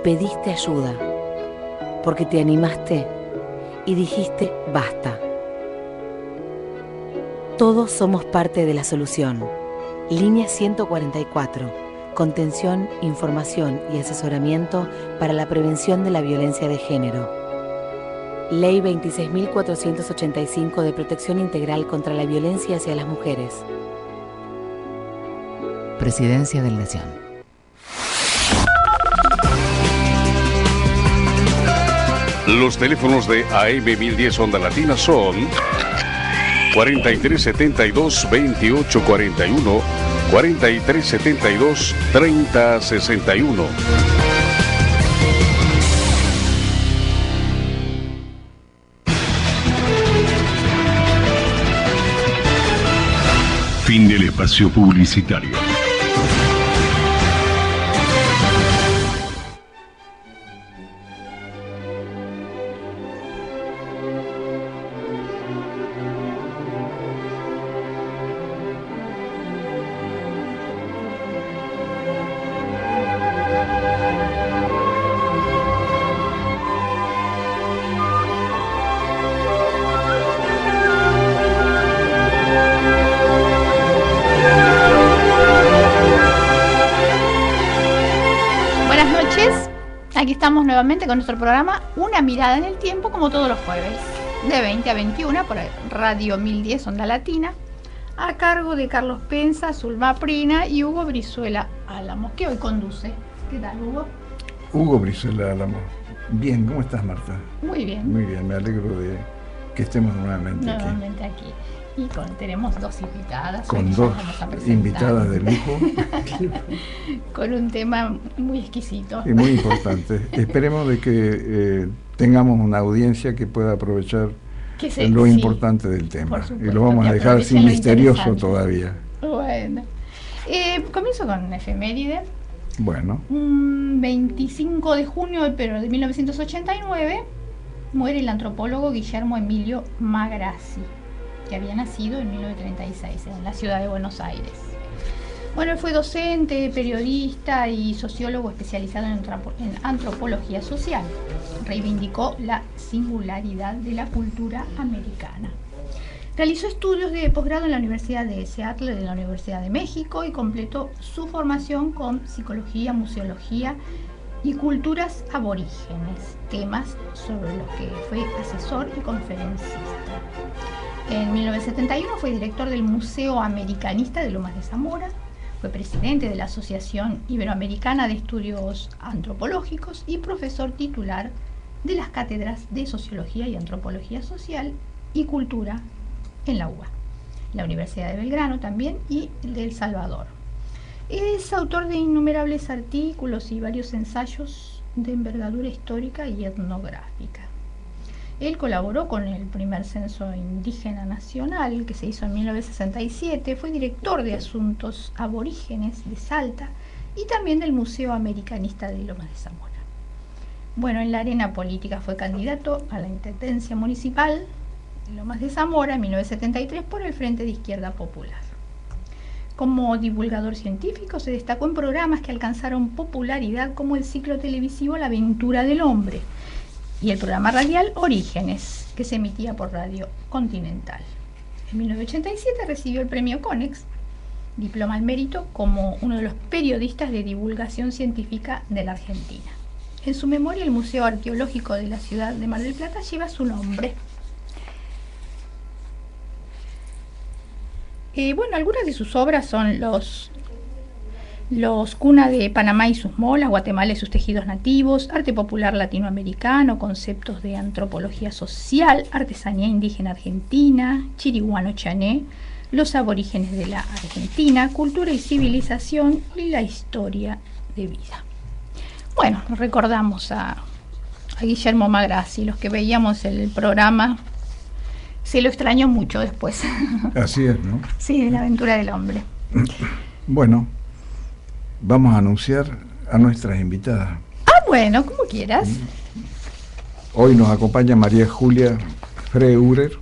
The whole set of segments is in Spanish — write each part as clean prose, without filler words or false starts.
pediste ayuda, porque te animaste y dijiste basta. Todos somos parte de la solución. Línea 144. Contención, información y asesoramiento para la prevención de la violencia de género. Ley 26.485 de Protección Integral contra la Violencia hacia las Mujeres. Presidencia de la Nación. Los teléfonos de AM 1010 Onda Latina son 4372-2841, 4372-3061. Fin del espacio publicitario. Nuevamente con nuestro programa Una Mirada en el Tiempo, como todos los jueves, de 20 a 21 por Radio 1010 Onda Latina, a cargo de Carlos Penza, Zulma Prina y Hugo Brizuela Álamos, que hoy conduce. ¿Qué tal, Hugo? Hugo Brizuela Álamos. Bien, ¿cómo estás, Marta? Muy bien. Muy bien, me alegro de que estemos nuevamente aquí. Y tenemos dos invitadas. Con dos invitadas de lujo. Con un tema muy exquisito. Y muy importante. Esperemos de que tengamos una audiencia que pueda aprovechar lo importante del tema. Y lo vamos a dejar sin misterioso todavía. Bueno. Comienzo con efeméride. Bueno. 25 de junio pero de 1989 muere el antropólogo Guillermo Emilio Magrassi, que había nacido en 1936 en la ciudad de Buenos Aires. Bueno, él fue docente, periodista y sociólogo especializado en antropología social. Reivindicó la singularidad de la cultura americana. Realizó estudios de posgrado en la Universidad de Seattle de la Universidad de México y completó su formación con psicología, museología y culturas aborígenes, temas sobre los que fue asesor y conferencista. En 1971 fue director del Museo Americanista de Lomas de Zamora, fue presidente de la Asociación Iberoamericana de Estudios Antropológicos y profesor titular de las cátedras de Sociología y Antropología Social y Cultura en la UBA, la Universidad de Belgrano también y de El Salvador. Es autor de innumerables artículos y varios ensayos de envergadura histórica y etnográfica. Él colaboró con el primer censo indígena nacional que se hizo en 1967, fue director de asuntos aborígenes de Salta y también del Museo Americanista de Lomas de Zamora. Bueno, en la arena política fue candidato a la Intendencia Municipal de Lomas de Zamora en 1973 por el Frente de Izquierda Popular. Como divulgador científico se destacó en programas que alcanzaron popularidad como el ciclo televisivo La Aventura del Hombre y el programa radial Orígenes, que se emitía por Radio Continental. En 1987 recibió el premio Conex, diploma al mérito, como uno de los periodistas de divulgación científica de la Argentina. En su memoria, el Museo Arqueológico de la ciudad de Mar del Plata lleva su nombre. Bueno, algunas de sus obras son los Cuna de Panamá y sus molas, Guatemala y sus tejidos nativos, Arte popular latinoamericano, Conceptos de antropología social, Artesanía indígena argentina, Chiriguano Chané, Los aborígenes de la Argentina, Cultura y civilización y la historia de vida. Bueno, recordamos a Guillermo Magrassi, los que veíamos el programa. Se lo extrañó mucho después. Así es, ¿no? Sí, La Aventura del Hombre. Bueno, vamos a anunciar a nuestras invitadas. Bueno, como quieras. Hoy nos acompaña María Julia Freurer.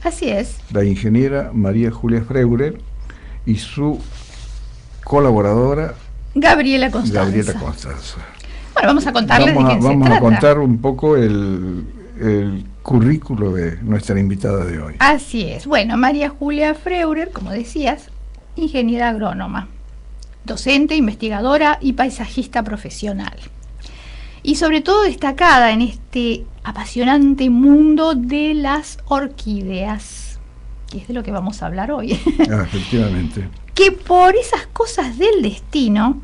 Así es. La ingeniera María Julia Freurer y su colaboradora Gabriela Constanza. Bueno, vamos a contarles de quién se trata. Vamos a contar un poco el currículo de nuestra invitada de hoy. Así es. Bueno, María Julia Freurer, como decías, ingeniera agrónoma, docente, investigadora y paisajista profesional. Y sobre todo destacada en este apasionante mundo de las orquídeas, que es de lo que vamos a hablar hoy. Efectivamente. Que por esas cosas del destino,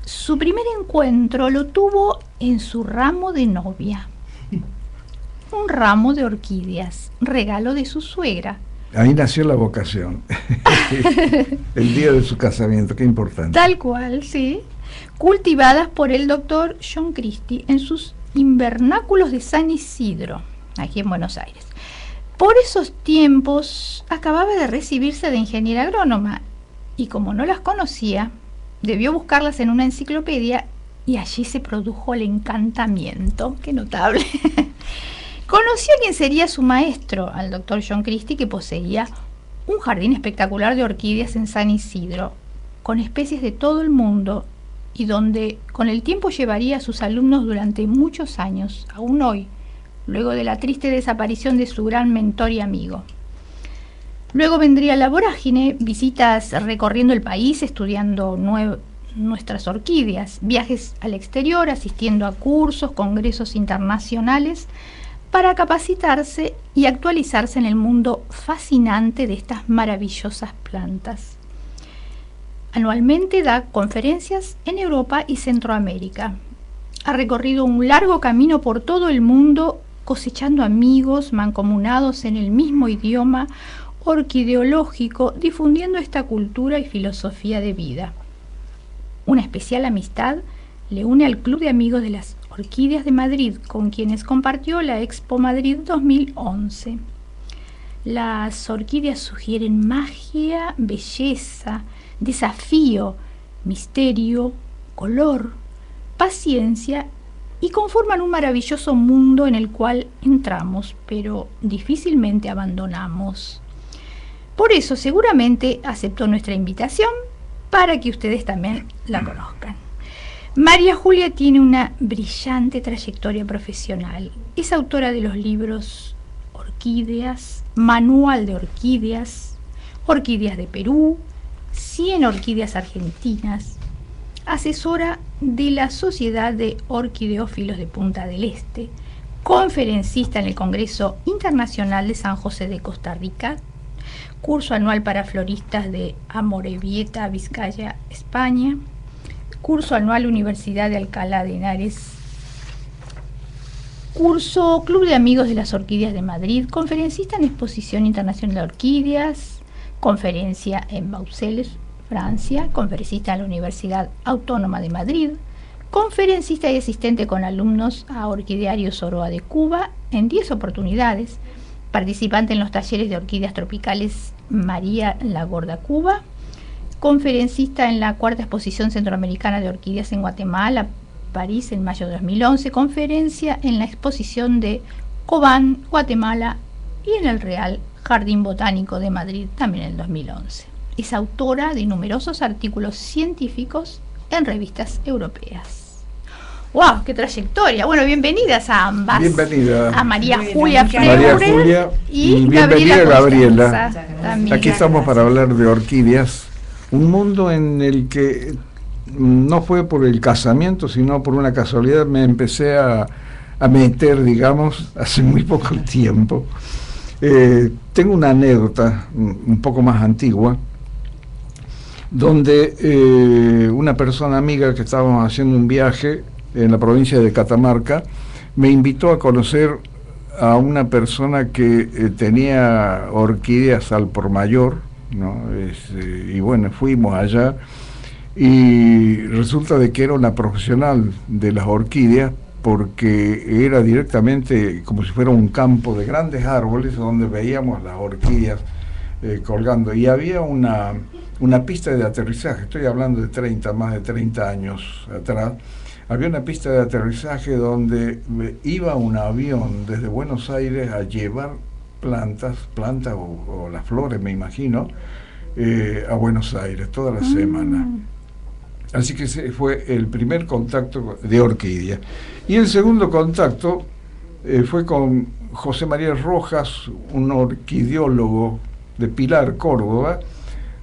su primer encuentro lo tuvo en su ramo de novia. Un ramo de orquídeas, regalo de su suegra. Ahí nació la vocación. El día de su casamiento, qué importante. Tal cual, sí. Cultivadas por el doctor John Christie en sus invernáculos de San Isidro, aquí en Buenos Aires. Por esos tiempos acababa de recibirse de ingeniera agrónoma y como no las conocía, debió buscarlas en una enciclopedia y allí se produjo el encantamiento. ¡Qué notable! Conoció a quien sería su maestro, al doctor John Christie, que poseía un jardín espectacular de orquídeas en San Isidro, con especies de todo el mundo, y donde con el tiempo llevaría a sus alumnos durante muchos años, aún hoy, luego de la triste desaparición de su gran mentor y amigo. Luego vendría la vorágine, visitas recorriendo el país, estudiando nuestras orquídeas, viajes al exterior, asistiendo a cursos, congresos internacionales, para capacitarse y actualizarse en el mundo fascinante de estas maravillosas plantas. Anualmente da conferencias en Europa y Centroamérica. Ha recorrido un largo camino por todo el mundo, cosechando amigos mancomunados en el mismo idioma orquideológico, difundiendo esta cultura y filosofía de vida. Una especial amistad le une al Club de Amigos de las Orquídeas de Madrid, con quienes compartió la Expo Madrid 2011. Las orquídeas sugieren magia, belleza, desafío, misterio, color, paciencia y conforman un maravilloso mundo en el cual entramos, pero difícilmente abandonamos. Por eso seguramente aceptó nuestra invitación para que ustedes también la conozcan. María Julia tiene una brillante trayectoria profesional. Es autora de los libros Orquídeas, Manual de Orquídeas, Orquídeas de Perú, 100 orquídeas argentinas, asesora de la Sociedad de Orquideófilos de Punta del Este, conferencista en el Congreso Internacional de San José de Costa Rica, curso anual para floristas de Amorebieta, Vizcaya, España, curso anual Universidad de Alcalá de Henares, curso Club de Amigos de las Orquídeas de Madrid, conferencista en Exposición Internacional de Orquídeas, conferencia en Bruselas, Francia, conferencista en la Universidad Autónoma de Madrid, conferencista y asistente con alumnos a Orquideario Soroa de Cuba en 10 oportunidades, participante en los talleres de orquídeas tropicales María la Gorda Cuba, conferencista en la 4ª Exposición Centroamericana de Orquídeas en Guatemala, París, en mayo de 2011, conferencia en la exposición de Cobán, Guatemala, y en el Real Jardín Botánico de Madrid, también en el 2011. Es autora de numerosos artículos científicos en revistas europeas. ¡Wow! ¡Qué trayectoria! Bueno, bienvenidas a ambas. Bienvenida. A María Julia Freurer y bienvenida Gabriela. Aquí estamos para hablar de orquídeas. Un mundo en el que no fue por el casamiento, sino por una casualidad me empecé a meter, digamos, hace muy poco tiempo. Tengo una anécdota un poco más antigua, donde una persona amiga que estábamos haciendo un viaje en la provincia de Catamarca me invitó a conocer a una persona que tenía orquídeas al por mayor, ¿no? Y bueno, fuimos allá y resulta de que era una profesional de las orquídeas, porque era directamente como si fuera un campo de grandes árboles donde veíamos las orquídeas colgando, y había una pista de aterrizaje. Estoy hablando de más de 30 años atrás. Había una pista de aterrizaje donde iba un avión desde Buenos Aires a llevar plantas o las flores, me imagino, a Buenos Aires toda la semana. Así que ese fue el primer contacto de orquídea. Y el segundo contacto fue con José María Rojas, un orquidiólogo de Pilar, Córdoba,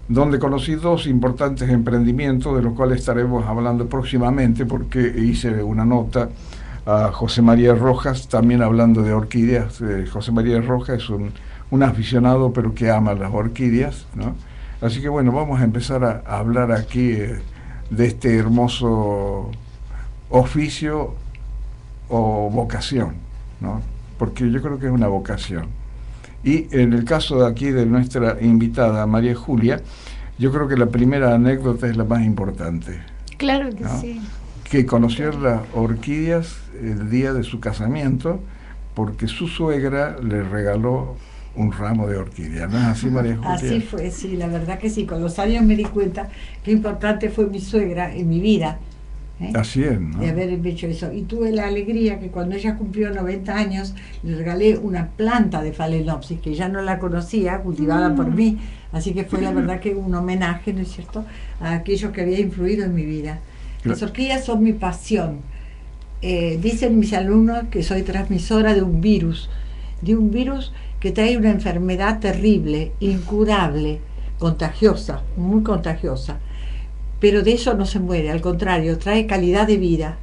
donde conocí dos importantes emprendimientos de los cuales estaremos hablando próximamente, porque hice una nota a José María Rojas también hablando de orquídeas. José María Rojas es un aficionado pero que ama las orquídeas, ¿no? Así que bueno, vamos a empezar a hablar aquí de este hermoso oficio o vocación, ¿no? Porque yo creo que es una vocación. Y en el caso de aquí de nuestra invitada María Julia, yo creo que la primera anécdota es la más importante. Claro que ¿no? sí. Que conoció las orquídeas el día de su casamiento porque su suegra le regaló un ramo de orquídea. ¿No es así, María Julia? Así fue, sí, la verdad que sí. Con los años me di cuenta qué importante fue mi suegra en mi vida. Así es, ¿no? De haber hecho eso. Y tuve la alegría que cuando ella cumplió 90 años, le regalé una planta de Phalaenopsis, que ya no la conocía, cultivada por mí. Así que fue la verdad que un homenaje, ¿no es cierto?, a aquello que había influido en mi vida. Las orquídeas son mi pasión. Dicen mis alumnos que soy transmisora de un virus que trae una enfermedad terrible, incurable, contagiosa, muy contagiosa. Pero de eso no se muere, al contrario, trae calidad de vida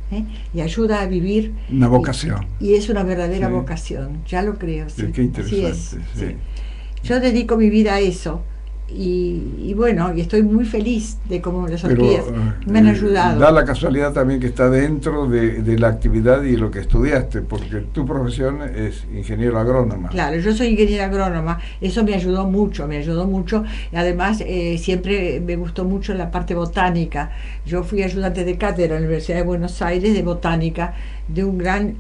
y ayuda a vivir. Una vocación. Y es una verdadera vocación, ya lo creo. Sí. Qué interesante. Así es, sí. Yo dedico mi vida a eso. Y bueno, y estoy muy feliz de cómo las orquídeas me han ayudado. Da la casualidad también que está dentro de la actividad y lo que estudiaste, porque tu profesión es ingeniero agrónoma. Claro, yo soy ingeniera agrónoma, eso me ayudó mucho. Además, siempre me gustó mucho la parte botánica. Yo fui ayudante de cátedra en la Universidad de Buenos Aires de botánica, de un gran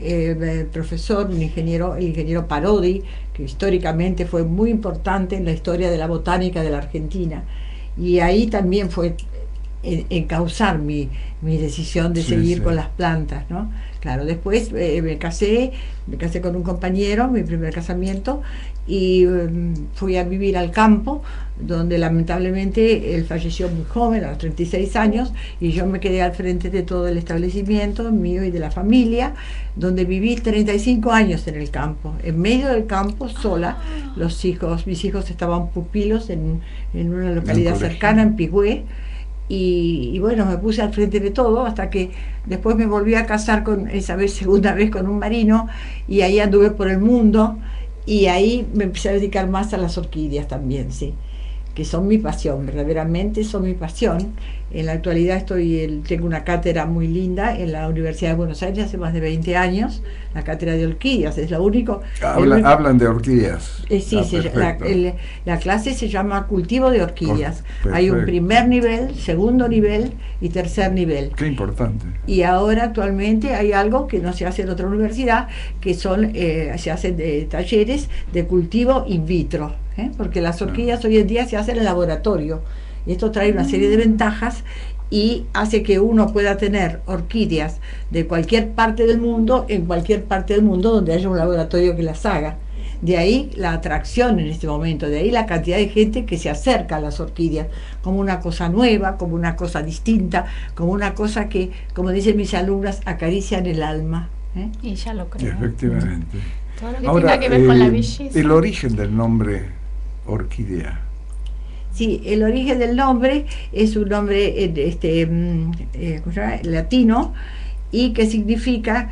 profesor, el ingeniero Parodi, que históricamente fue muy importante en la historia de la botánica de la Argentina. Y ahí también fue encauzar mi decisión de seguir con las plantas, ¿no? Claro, después me casé con un compañero, mi primer casamiento, y fui a vivir al campo, donde lamentablemente él falleció muy joven, a los 36 años, y yo me quedé al frente de todo el establecimiento mío y de la familia, donde viví 35 años en el campo, en medio del campo, sola. Mis hijos estaban pupilos en una localidad cercana, en Pigüé, y bueno, me puse al frente de todo hasta que después me volví a casar segunda vez con un marino, y ahí anduve por el mundo, y ahí me empecé a dedicar más a las orquídeas también, sí, que son mi pasión, verdaderamente son mi pasión. En la actualidad tengo una cátedra muy linda en la Universidad de Buenos Aires hace más de 20 años, la cátedra de orquídeas, es lo único. Hablan de orquídeas. Sí, la clase se llama Cultivo de Orquídeas. Hay un primer nivel, segundo nivel y tercer nivel. Qué importante. Y ahora actualmente hay algo que no se hace en otra universidad, que se hacen talleres de cultivo in vitro, porque las orquídeas hoy en día se hacen en laboratorio. Y esto trae una serie de ventajas y hace que uno pueda tener orquídeas de cualquier parte del mundo, en cualquier parte del mundo donde haya un laboratorio que las haga. De ahí la atracción en este momento, de ahí la cantidad de gente que se acerca a las orquídeas como una cosa nueva, como una cosa distinta, como una cosa que, como dicen mis alumnas, acarician el alma. Y ya lo creo. Efectivamente. Todo lo que tenga que ver con la belleza. El origen del nombre orquídea. Sí, el origen del nombre es un nombre ¿cómo se llama? Latino, y que significa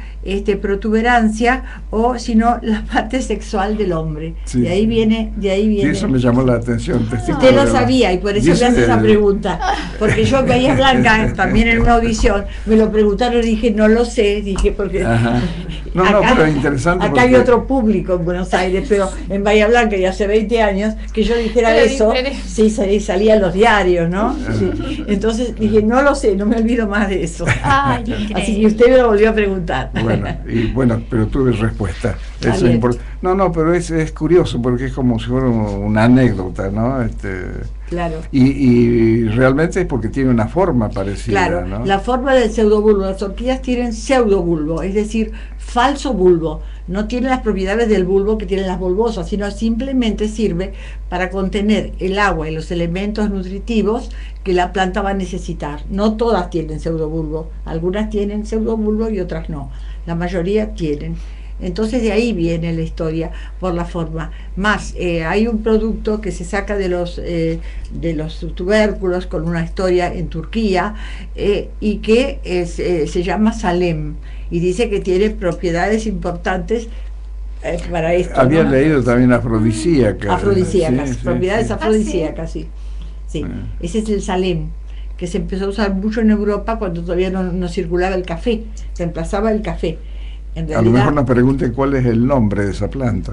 protuberancia, o si no, la parte sexual del hombre. Sí. De ahí viene. Sí, eso me llamó la atención. Usted lo sabía y por eso me hace esa pregunta. Porque yo en Bahía Blanca, también en una audición, me lo preguntaron y dije, no lo sé, porque pero interesante. Acá hay otro público en Buenos Aires, pero en Bahía Blanca, y hace 20 años, que yo dijera eso, sí, salía en los diarios, ¿no? Sí. Entonces dije, no lo sé, no me olvido más de eso. Así que usted me lo volvió a preguntar. Bueno, pero tuve respuesta. Eso es importante. No, pero es curioso porque es como si fuera una anécdota, ¿no? Claro. Y realmente es porque tiene una forma parecida, Claro, ¿no? la forma del pseudobulbo. Las orquídeas tienen pseudobulbo, es decir, falso bulbo. No tiene las propiedades del bulbo que tienen las bulbosas, sino simplemente sirve para contener el agua y los elementos nutritivos que la planta va a necesitar. No todas tienen pseudobulbo, algunas tienen pseudobulbo y otras no. La mayoría tienen. Entonces de ahí viene la historia por la forma. Más, hay un producto que se saca de los tubérculos con una historia en Turquía y que se llama Salem y dice que tiene propiedades importantes para esto. Había ¿no? leído también afrodisíacas. Afrodisíacas, Sí, propiedades sí. afrodisíacas, sí. Sí, ese es el Salem, que se empezó a usar mucho en Europa cuando todavía no circulaba el café, reemplazaba el café. En realidad, A lo mejor nos pregunten cuál es el nombre de esa planta.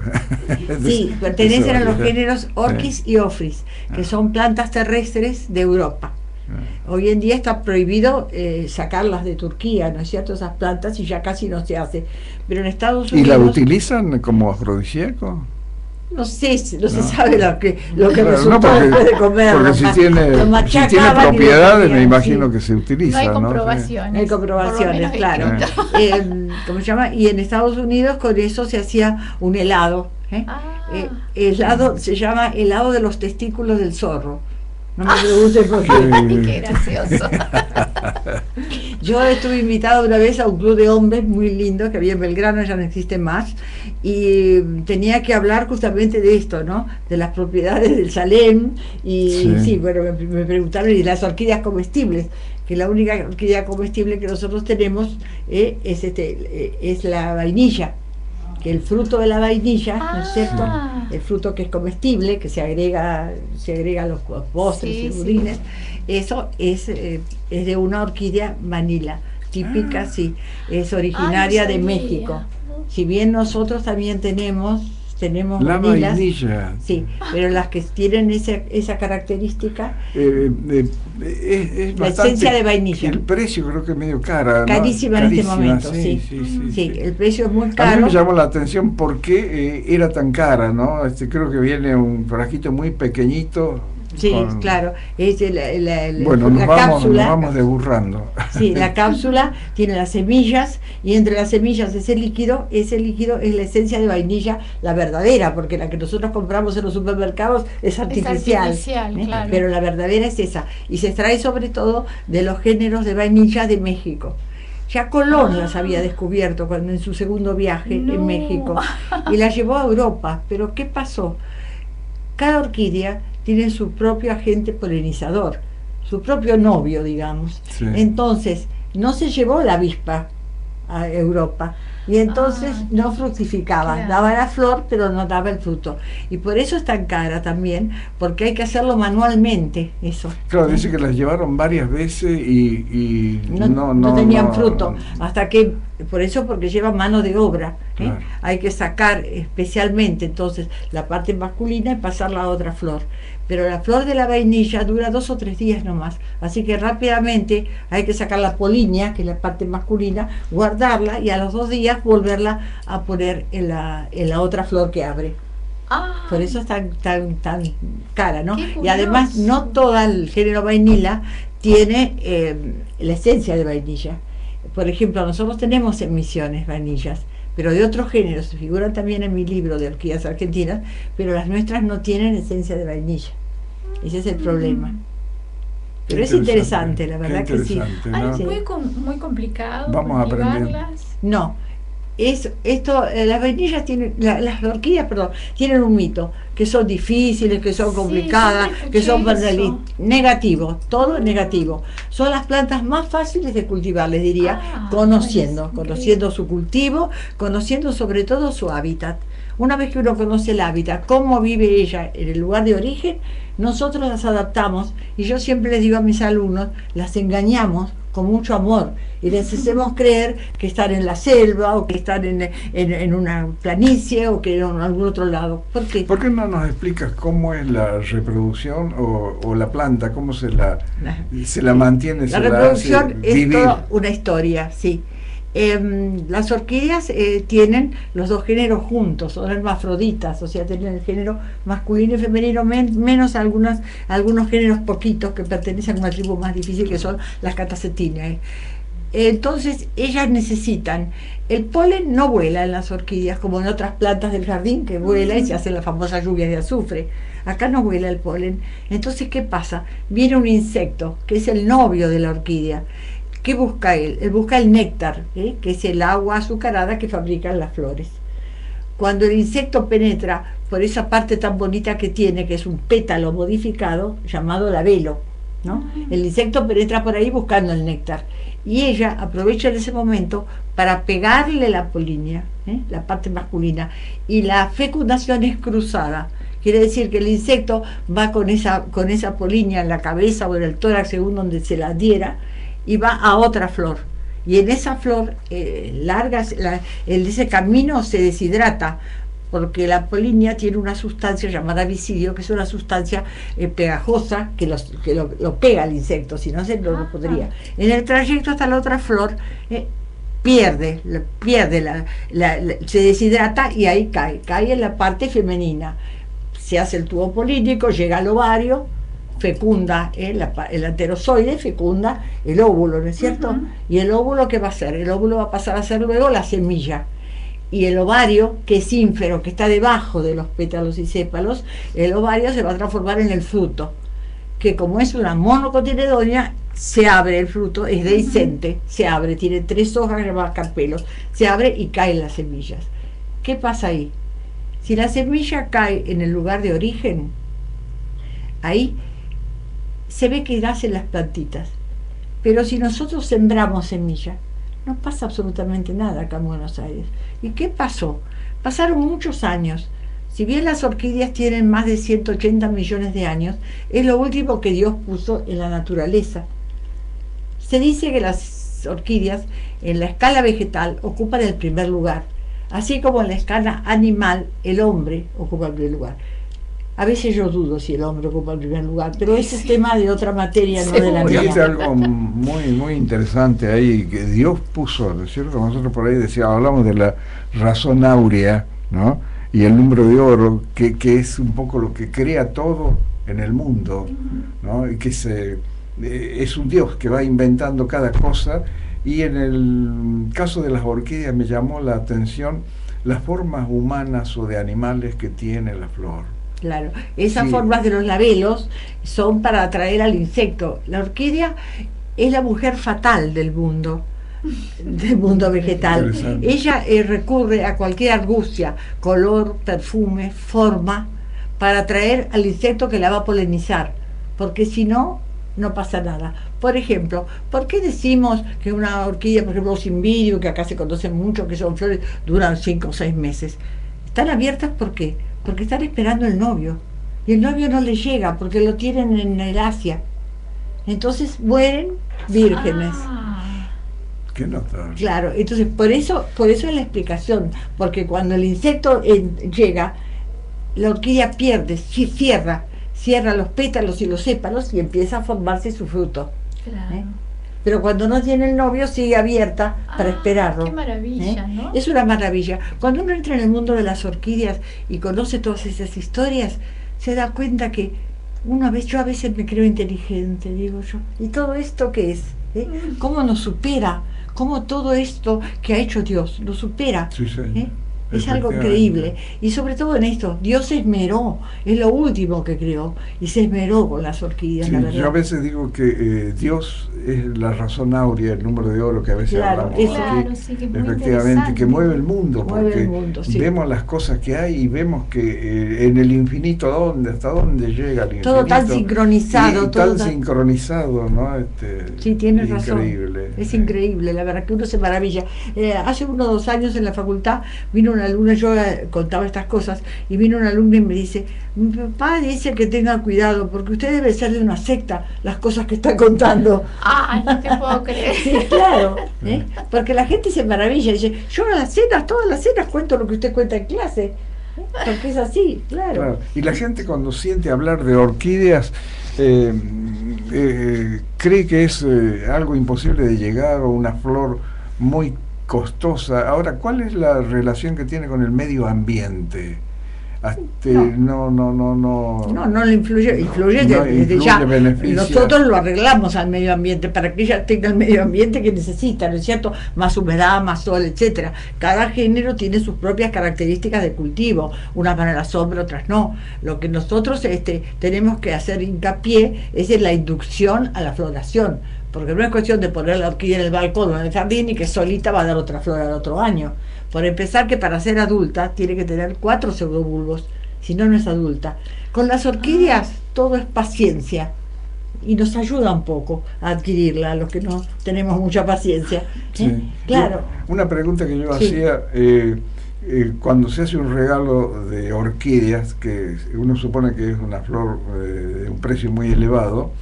Sí, pertenecen a los géneros Orchis y Ophrys, que son plantas terrestres de Europa. Hoy en día está prohibido sacarlas de Turquía, ¿no es cierto? Esas plantas, y ya casi no se hace. Pero en Estados Unidos... ¿Y la utilizan como afrodisíaco? No sé, no se sabe lo que Claro, resultó no, porque, después de comerlo. porque si tiene propiedades, me imagino que se utiliza. No hay ¿no? comprobaciones. No hay comprobaciones, por lo claro. menos ¿Cómo se llama? Y en Estados Unidos con eso se hacía un helado. Helado se llama helado de los testículos del zorro. No me pregunten por qué. Qué gracioso. Yo estuve invitada una vez a un club de hombres muy lindo que había en Belgrano, ya no existe más, y tenía que hablar justamente de esto, ¿no? De las propiedades del Salem, y sí, bueno, me preguntaron, y las orquídeas comestibles, que la única orquídea comestible que nosotros tenemos es la vainilla, que el fruto de la vainilla, ¿no es cierto? El fruto que es comestible, que se agrega a los postres y budines, eso es de una orquídea Manila, típica, sí, es originaria de México. Si bien nosotros también tenemos la vanilas, vainilla. Sí, pero las que tienen esa característica, es la esencia de vainilla. El precio creo que es medio cara, ¿no? Carísima en este momento, sí, el precio es muy caro. A mí me llamó la atención por qué era tan cara, ¿no? Creo que viene un frasquito muy pequeñito. Sí, claro, es bueno, la cápsula. Nos vamos desburrando. Sí, la cápsula tiene las semillas y entre las semillas ese líquido es la esencia de vainilla, la verdadera, porque la que nosotros compramos en los supermercados es artificial, claro. Pero la verdadera es esa, y se extrae sobre todo de los géneros de vainilla de México. Ya Colón las había descubierto cuando en su segundo viaje en México y las llevó a Europa, pero ¿qué pasó? Cada orquídea tiene su propio agente polinizador, su propio novio, digamos. Sí. Entonces, no se llevó la avispa a Europa y entonces no fructificaba, claro. Daba la flor pero no daba el fruto, y por eso es tan cara también, porque hay que hacerlo manualmente eso. Claro, dice que las llevaron varias veces y no tenían fruto, hasta que, porque lleva mano de obra, claro. Hay que sacar especialmente entonces la parte masculina y pasarla a otra flor, pero la flor de la vainilla dura 2 o 3 días nomás, así que rápidamente hay que sacar la polinia, que es la parte masculina, guardarla y a los 2 días volverla a poner en la otra flor que abre. Por eso es tan cara, ¿no? Y además no todo el género vainilla tiene la esencia de vainilla. Por ejemplo, nosotros tenemos en Misiones vainillas, pero de otros géneros, se figuran también en mi libro de orquídeas argentinas, pero las nuestras no tienen esencia de vainilla. Ese es el problema. Pero es interesante, la verdad que sí. ¿No? Muy complicado. Vamos a aprender. No. Las vainillas tienen, las orquídeas, tienen un mito, que son difíciles, que son complicadas, que son negativos, todo negativo. Son las plantas más fáciles de cultivar, les diría, conociendo su cultivo, conociendo sobre todo su hábitat. Una vez que uno conoce el hábitat, cómo vive ella en el lugar de origen, nosotros las adaptamos, y yo siempre les digo a mis alumnos, las engañamos con mucho amor y les hacemos creer que están en la selva o que están en una planicie o que en algún otro lado. ¿Por qué? ¿Por qué no nos explicas cómo es la reproducción o la planta, cómo se la mantiene? La reproducción es toda una historia, sí. Las orquídeas tienen los dos géneros juntos, son hermafroditas, o sea, tienen el género masculino y femenino, menos algunos géneros poquitos que pertenecen a una tribu más difícil, que son las Catasetina. Entonces ellas necesitan, el polen no vuela en las orquídeas como en otras plantas del jardín, que vuela y se hacen las famosas lluvias de azufre. Acá no vuela el polen. Entonces, ¿qué pasa? Viene un insecto que es el novio de la orquídea. ¿Qué busca él? Él busca el néctar, que es el agua azucarada que fabrican las flores. Cuando el insecto penetra por esa parte tan bonita que tiene, que es un pétalo modificado llamado labelo, ¿no? El insecto penetra por ahí buscando el néctar y ella aprovecha en ese momento para pegarle la polinia, la parte masculina, y la fecundación es cruzada. Quiere decir que el insecto va con esa polinia en la cabeza o en el tórax, según donde se la diera, y va a otra flor. Y en esa flor, en ese camino se deshidrata, porque la polinia tiene una sustancia llamada visidio, que es una sustancia pegajosa que lo pega al insecto, si no lo podría. En el trayecto hasta la otra flor, se deshidrata y ahí cae en la parte femenina. Se hace el tubo polínico, llega al ovario, fecunda el anterozoide, fecunda el óvulo, ¿no es cierto? Y el óvulo, ¿qué va a hacer? El óvulo va a pasar a ser luego la semilla. Y el ovario, que es ínfero, que está debajo de los pétalos y sépalos, el ovario se va a transformar en el fruto, que como es una monocotiledonia, se abre el fruto, es dehiscente, se abre, tiene 3 hojas llamadas carpelos, se abre y caen las semillas. ¿Qué pasa ahí? Si la semilla cae en el lugar de origen, ahí se ve que nacen las plantitas. Pero si nosotros sembramos semilla, no pasa absolutamente nada acá en Buenos Aires. ¿Y qué pasó? Pasaron muchos años. Si bien las orquídeas tienen más de 180 millones de años, es lo último que Dios puso en la naturaleza. Se dice que las orquídeas en la escala vegetal ocupan el primer lugar, así como en la escala animal el hombre ocupa el primer lugar. A veces yo dudo si el hombre ocupa el primer lugar, pero ese es tema de otra materia, no de la mía. Hay algo muy interesante ahí que Dios puso, ¿no es cierto? Nosotros por ahí hablamos de la razón áurea, ¿no? Y el número de oro, que es un poco lo que crea todo en el mundo, ¿no? Y que es un Dios que va inventando cada cosa. Y en el caso de las orquídeas me llamó la atención las formas humanas o de animales que tiene la flor. Claro, esas formas de los labelos son para atraer al insecto. La orquídea es la mujer fatal del mundo vegetal. Ella recurre a cualquier argucia, color, perfume, forma, para atraer al insecto que la va a polinizar, porque si no, no pasa nada. Por ejemplo, ¿por qué decimos que una orquídea, por ejemplo, cimbirio, que acá se conocen mucho, que son flores, duran 5 o 6 meses? Están abiertas, ¿por qué? Porque están esperando el novio, y el novio no les llega porque lo tienen en el Asia. Entonces mueren vírgenes. ¿Qué nota? Claro, entonces por eso es la explicación, porque cuando el insecto llega, la orquídea cierra los pétalos y los sépalos y empieza a formarse su fruto. Claro. Pero cuando no tiene el novio sigue abierta para esperarlo. Qué maravilla, ¿no? Es una maravilla. Cuando uno entra en el mundo de las orquídeas y conoce todas esas historias, se da cuenta que yo a veces me creo inteligente, digo yo. ¿Y todo esto qué es? ¿Cómo nos supera? ¿Cómo todo esto que ha hecho Dios nos supera? Sí, sí. Es algo increíble. Y sobre todo en esto, Dios se esmeró, es lo último que creó, y se esmeró con las orquídeas, sí, la verdad. Yo a veces digo que Dios es la razón áurea, el número de oro que a veces hablamos aquí, sí, que es muy efectivamente, que mueve el mundo, porque sí. Vemos las cosas que hay y vemos que en el infinito, hasta dónde llega el infinito. Todo tan sincronizado. Tan sincronizado, ¿no? Sí, tienes razón. Increíble. Es increíble, la verdad que uno se maravilla. Hace 1 o 2 años en la facultad vino una alumna, yo contaba estas cosas, y vino una alumna y me dice: mi papá dice que tenga cuidado porque usted debe ser de una secta, las cosas que está contando. No te puedo creer. Sí, claro, porque la gente se maravilla, dice: yo todas las cenas cuento lo que usted cuenta en clase, porque es así, claro. Y la gente cuando siente hablar de orquídeas cree que es algo imposible de llegar, o una flor muy costosa. Ahora, ¿cuál es la relación que tiene con el medio ambiente? No le influye, influye ya. beneficia. Nosotros lo arreglamos al medio ambiente para que ella tenga el medio ambiente que necesita, ¿no es cierto? Más humedad, más sol, etcétera. Cada género tiene sus propias características de cultivo, unas van a la sombra, otras no. Lo que nosotros tenemos que hacer hincapié es en la inducción a la floración, porque no es cuestión de poner la orquídea en el balcón o en el jardín y que solita va a dar otra flor al otro año. Por empezar, que para ser adulta tiene que tener 4 pseudobulbos, si no, no es adulta. Con las orquídeas todo es paciencia y nos ayuda un poco a adquirirla, a los que no tenemos mucha paciencia. Sí. Claro. Una pregunta que yo Sí. hacía, cuando se hace un regalo de orquídeas, que uno supone que es una flor de un precio muy elevado,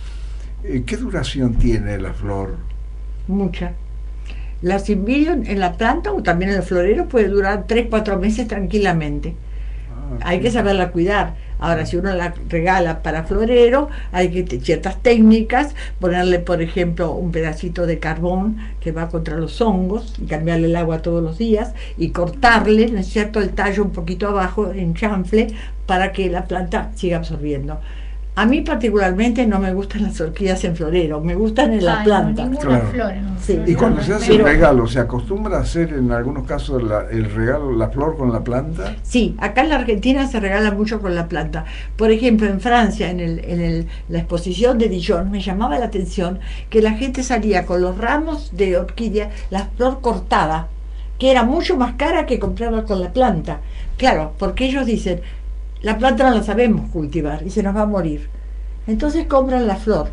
¿qué duración tiene la flor? Mucha. La cimbidio en la planta o también en el florero puede durar 3-4 meses tranquilamente. Hay que saberla cuidar. Ahora, si uno la regala para florero, hay que ciertas técnicas, ponerle, por ejemplo, un pedacito de carbón que va contra los hongos y cambiarle el agua todos los días y cortarle, ¿no es cierto?, el tallo un poquito abajo en chanfle para que la planta siga absorbiendo. A mí particularmente no me gustan las orquídeas en florero, me gustan en la planta. No, Claro. flor en un Sí. florero. Y cuando se hace Pero- el regalo, ¿se acostumbra a hacer en algunos casos el regalo, la flor con la planta? Sí, acá en la Argentina se regala mucho con la planta. Por ejemplo, en Francia, la exposición de Dijon, me llamaba la atención que la gente salía con los ramos de orquídea, la flor cortada, que era mucho más cara que comprarla con la planta. Claro, porque ellos dicen, la planta no la sabemos cultivar y se nos va a morir. Entonces compran la flor.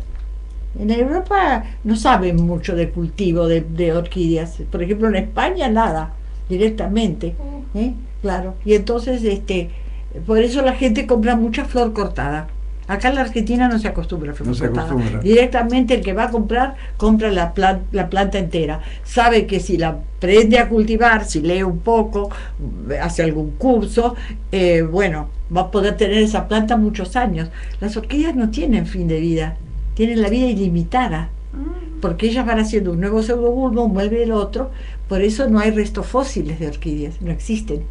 En Europa no saben mucho de cultivo de orquídeas. Por ejemplo, en España nada, directamente. Claro. Y entonces, por eso la gente compra mucha flor cortada. Acá en la Argentina no se acostumbra a flor No se cortada. acostumbra. Directamente el que va a comprar, compra la planta entera. Sabe que si la aprende a cultivar, si lee un poco, hace algún curso, bueno, va a poder tener esa planta muchos años. Las orquídeas no tienen fin de vida, tienen la vida ilimitada, porque ellas van haciendo un nuevo pseudobulbo, mueve el otro, por eso no hay restos fósiles de orquídeas, no existen.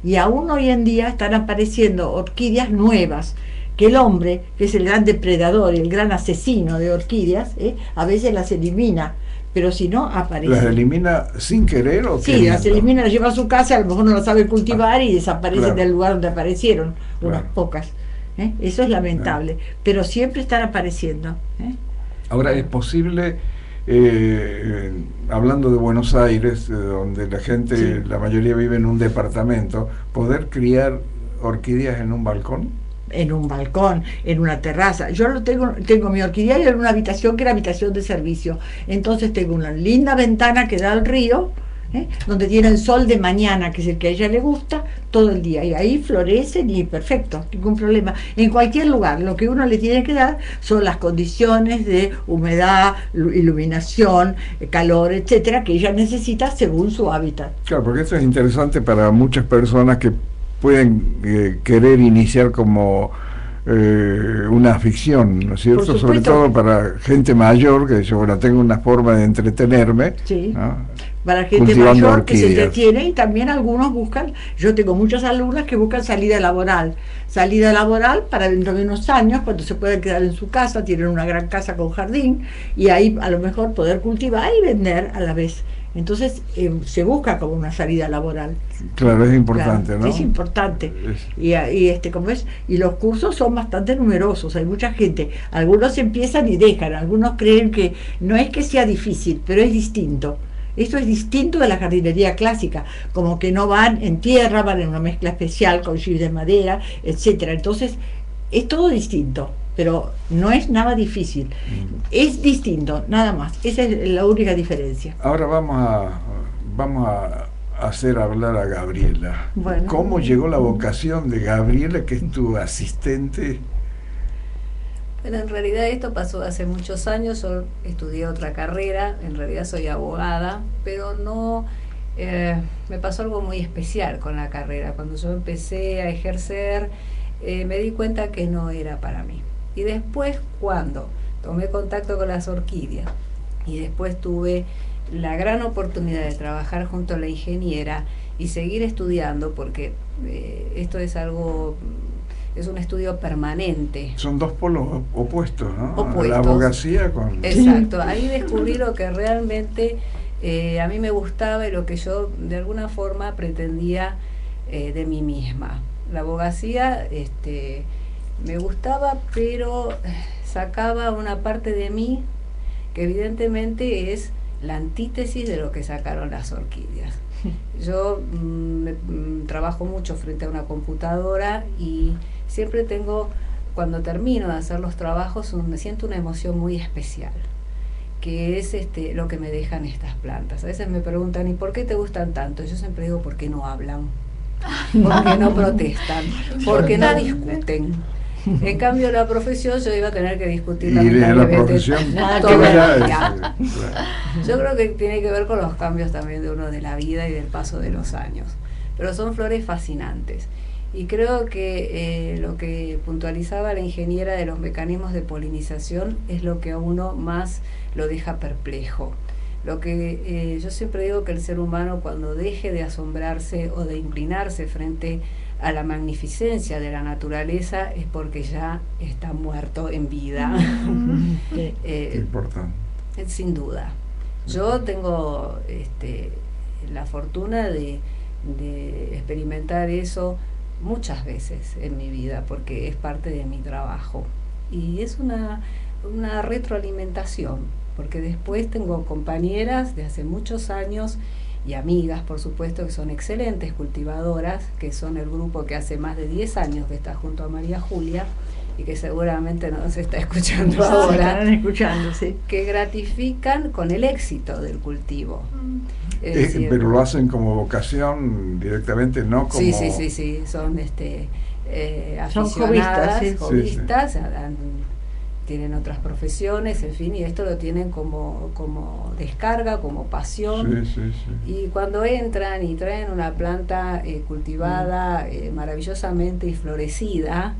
Y aún hoy en día están apareciendo orquídeas nuevas, que el hombre, que es el gran depredador y el gran asesino de orquídeas, a veces las elimina, pero si no, aparecen. ¿Las elimina sin querer o Sí, queriendo? las elimina, las lleva a su casa, a lo mejor no las sabe cultivar y desaparecen Claro. del lugar donde aparecieron, unas Claro. pocas. Eso es lamentable, pero siempre están apareciendo. Ahora, ¿es posible, hablando de Buenos Aires, donde la gente, Sí. la mayoría vive en un departamento, poder criar orquídeas en un balcón? En un balcón, en una terraza. Yo lo tengo mi orquídea en una habitación que era habitación de servicio. Entonces tengo una linda ventana que da al río, donde tiene el sol de mañana, que es el que a ella le gusta, todo el día. Y ahí florecen y perfecto, ningún problema. En cualquier lugar, lo que uno le tiene que dar son las condiciones de humedad, iluminación, calor, etcétera, que ella necesita según su hábitat. Claro, porque esto es interesante para muchas personas que pueden querer iniciar como una ficción, ¿no es cierto? Por Sobre supuesto. todo para gente mayor que dice, bueno, tengo una forma de entretenerme, Sí. ¿no? Para gente Cultivando mayor que se orquídeas. entretiene, y también algunos buscan, yo tengo muchas alumnas que buscan salida laboral para dentro de unos años, cuando se pueden quedar en su casa, tienen una gran casa con jardín, y ahí a lo mejor poder cultivar y vender a la vez. Entonces se busca como una salida laboral. Claro, es importante, Claro, ¿no? es importante. Es- Como es, y los cursos son bastante numerosos, hay mucha gente. Algunos empiezan y dejan, algunos creen que no es que sea difícil, pero es distinto. Esto es distinto de la jardinería clásica, como que no van en tierra, van en una mezcla especial con chips de madera, etcétera. Entonces, es todo distinto, pero no es nada difícil. Es distinto, nada más. Esa es la única diferencia. Ahora vamos a hacer hablar a Gabriela. Bueno. ¿Cómo llegó la vocación de Gabriela, que es tu asistente? Bueno, en realidad esto pasó hace muchos años. Yo estudié otra carrera, en realidad soy abogada, pero no, me pasó algo muy especial con la carrera. Cuando yo empecé a ejercer, me di cuenta que no era para mí. Y después, cuando tomé contacto con las orquídeas y después tuve la gran oportunidad de trabajar junto a la ingeniera y seguir estudiando, porque esto es algo, es un estudio permanente. Son dos polos opuestos, ¿no? Opuestos. La abogacía con... Exacto, ahí descubrí lo que realmente a mí me gustaba y lo que yo de alguna forma pretendía de mí misma. La abogacía me gustaba, pero sacaba una parte de mí que evidentemente es la antítesis de lo que sacaron las orquídeas. Yo trabajo mucho frente a una computadora y siempre tengo, cuando termino de hacer los trabajos, siento una emoción muy especial, que es lo que me dejan estas plantas. A veces me preguntan, ¿y por qué te gustan tanto? Yo siempre digo, ¿por qué no hablan? ¿Por qué no protestan? ¿Por qué no discuten? En cambio, la profesión yo iba a tener que discutir la profesión yo creo que tiene que ver con los cambios también de uno de la vida y del paso de los años, pero son flores fascinantes. Y creo que lo que puntualizaba la ingeniera de los mecanismos de polinización es lo que a uno más lo deja perplejo. Lo que yo siempre digo, que el ser humano, cuando deje de asombrarse o de inclinarse frente a la magnificencia de la naturaleza, es porque ya está muerto en vida. Importante. Sin duda. Yo tengo la fortuna de experimentar eso muchas veces en mi vida, porque es parte de mi trabajo. Y es una retroalimentación, porque después tengo compañeras de hace muchos años y amigas, por supuesto, que son excelentes cultivadoras, que son el grupo que hace más de 10 años que está junto a María Julia y que seguramente nos está escuchando ahora, están escuchando, sí, que gratifican con el éxito del cultivo. Es decir, pero lo hacen como vocación directamente, no como... Sí, son aficionadas, hobbyistas, tienen otras profesiones, en fin, y esto lo tienen como descarga, como pasión. Y cuando entran y traen una planta cultivada maravillosamente y florecida,